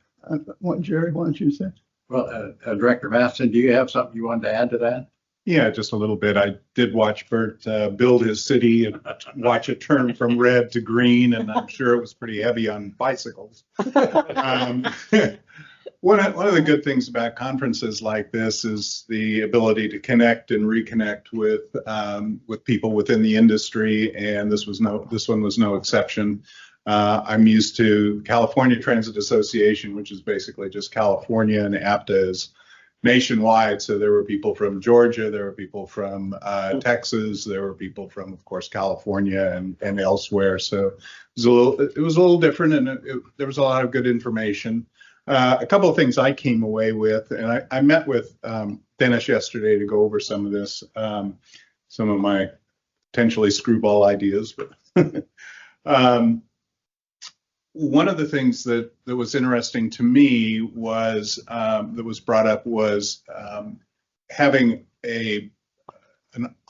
Jerry, why don't you say? Well, Director Maston, do you have something you wanted to add to that? Yeah, just a little bit. I did watch Bert build his city and watch it turn from red to green, and I'm sure it was pretty heavy on bicycles. One of the good things about conferences like this is the ability to connect and reconnect with people within the industry, and this one was no exception. I'm used to California Transit Association, which is basically just California, and APTA is nationwide. So there were people from Georgia, there were people from Texas, there were people from, of course, California and elsewhere. So it was a little different, and there was a lot of good information. A couple of things I came away with, and I met with Dennis yesterday to go over some of this, some of my potentially screwball ideas. But one of the things that was interesting to me was that was brought up was having an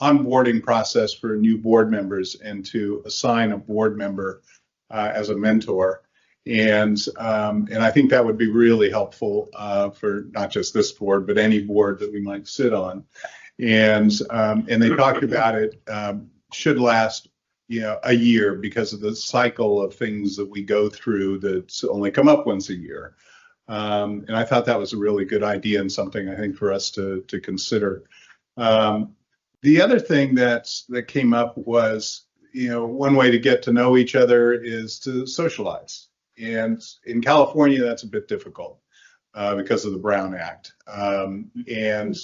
onboarding process for new board members and to assign a board member as a mentor. And I think that would be really helpful for not just this board, but any board that we might sit on. And they talked about it should last a year because of the cycle of things that we go through that's only come up once a year. And I thought that was a really good idea and something I think for us to consider. The other thing that came up was, one way to get to know each other is to socialize. And in California, that's a bit difficult because of the Brown Act. And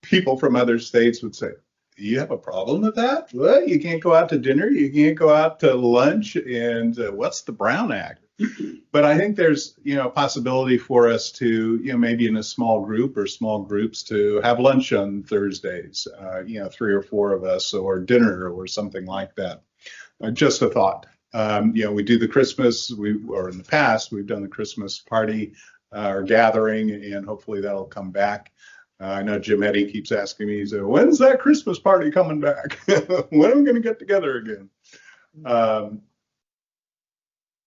people from other states would say, you have a problem with that? What? You can't go out to dinner, you can't go out to lunch, and what's the Brown Act? But I think there's, a possibility for us to, maybe in a small group or small groups to have lunch on Thursdays, 3 or 4 of us, or dinner or something like that. Just a thought. We do the Christmas, or in the past, we've done the Christmas party or gathering, and hopefully that'll come back. I know Jim Eddy keeps asking me, so when's that Christmas party coming back? When am I going to get together again?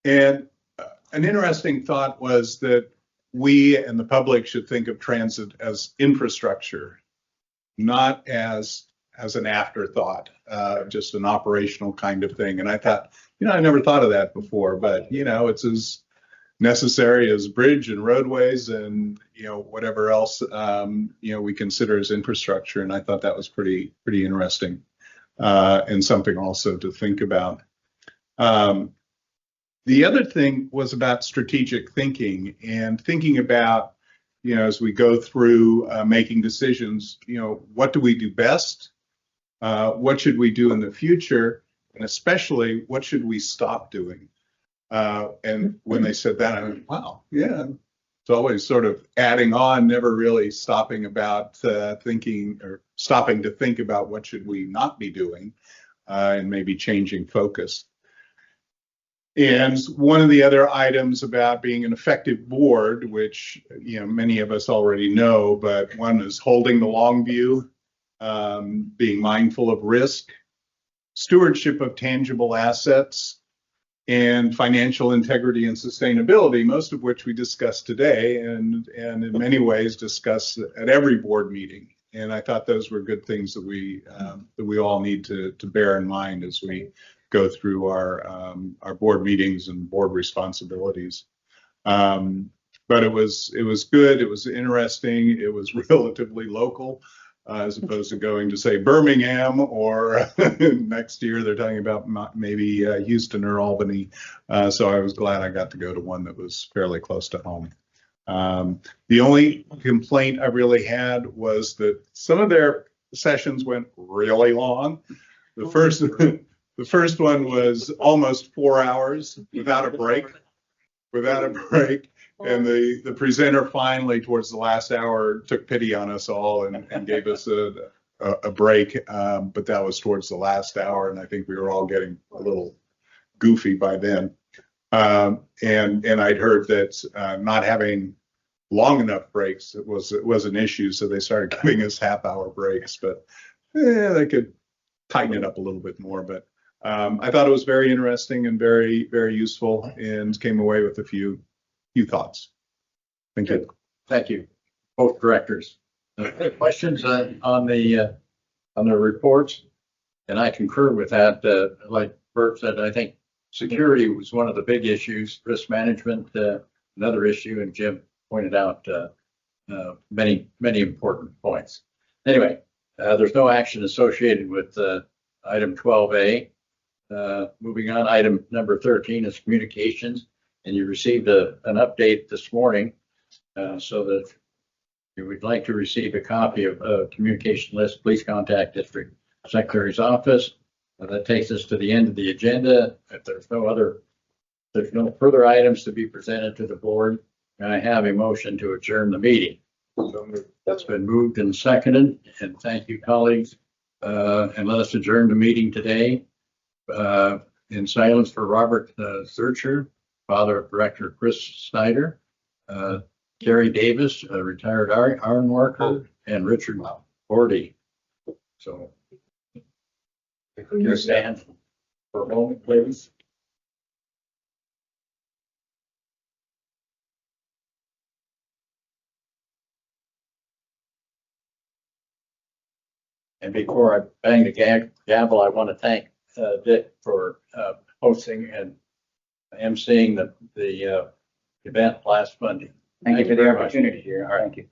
And an interesting thought was that we and the public should think of transit as infrastructure, not as an afterthought, just an operational kind of thing. And I thought, I never thought of that before, but, it's as necessary as bridge and roadways and, whatever else, we consider as infrastructure. And I thought that was pretty interesting and something also to think about. The other thing was about strategic thinking and thinking about, as we go through making decisions, what do we do best? What should we do in the future? And especially, what should we stop doing? And when they said that, I went, wow, yeah. It's always sort of adding on, never really stopping about thinking or stopping to think about what should we not be doing and maybe changing focus. And one of the other items about being an effective board, which many of us already know, but one is holding the long view, being mindful of risk, stewardship of tangible assets, and financial integrity and sustainability, most of which we discussed today and in many ways discuss at every board meeting. And I thought those were good things that we all need to bear in mind as we go through our board meetings and board responsibilities. But it was good. It was interesting. It was relatively local. As opposed to going to, say, Birmingham, or next year they're talking about maybe Houston or Albany. So I was glad I got to go to one that was fairly close to home. The only complaint I really had was that some of their sessions went really long. The first one was almost 4 hours without a break. And the presenter finally, towards the last hour, took pity on us all and gave us a break. But that was towards the last hour, and I think we were all getting a little goofy by then. And I'd heard that not having long enough breaks was an issue, so they started giving us half-hour breaks. But they could tighten it up a little bit more. But I thought it was very interesting and very, very useful, and came away with a few thoughts. Thank you. Thank you, both directors. Questions on the reports? And I concur with that. Like Bert said, I think security was one of the big issues, risk management, another issue, and Jim pointed out many important points. Anyway, there's no action associated with item 12A. Moving on, item number 13 is communications, and you received an update this morning so that if you would like to receive a copy of a communication list, please contact District Secretary's office. That takes us to the end of the agenda. If there's no further items to be presented to the board, I have a motion to adjourn the meeting. That's been moved and seconded, and thank you, colleagues. And let us adjourn the meeting today in silence for Robert Zurcher, father of Director Chris Snyder, Terry Davis, a retired iron worker, and Richard Bordy. So, you stand for a moment, please. And before I bang the gavel, I want to thank Dick for hosting and emceeing the event last Monday. Thank you for the very much. opportunity here. Thank you.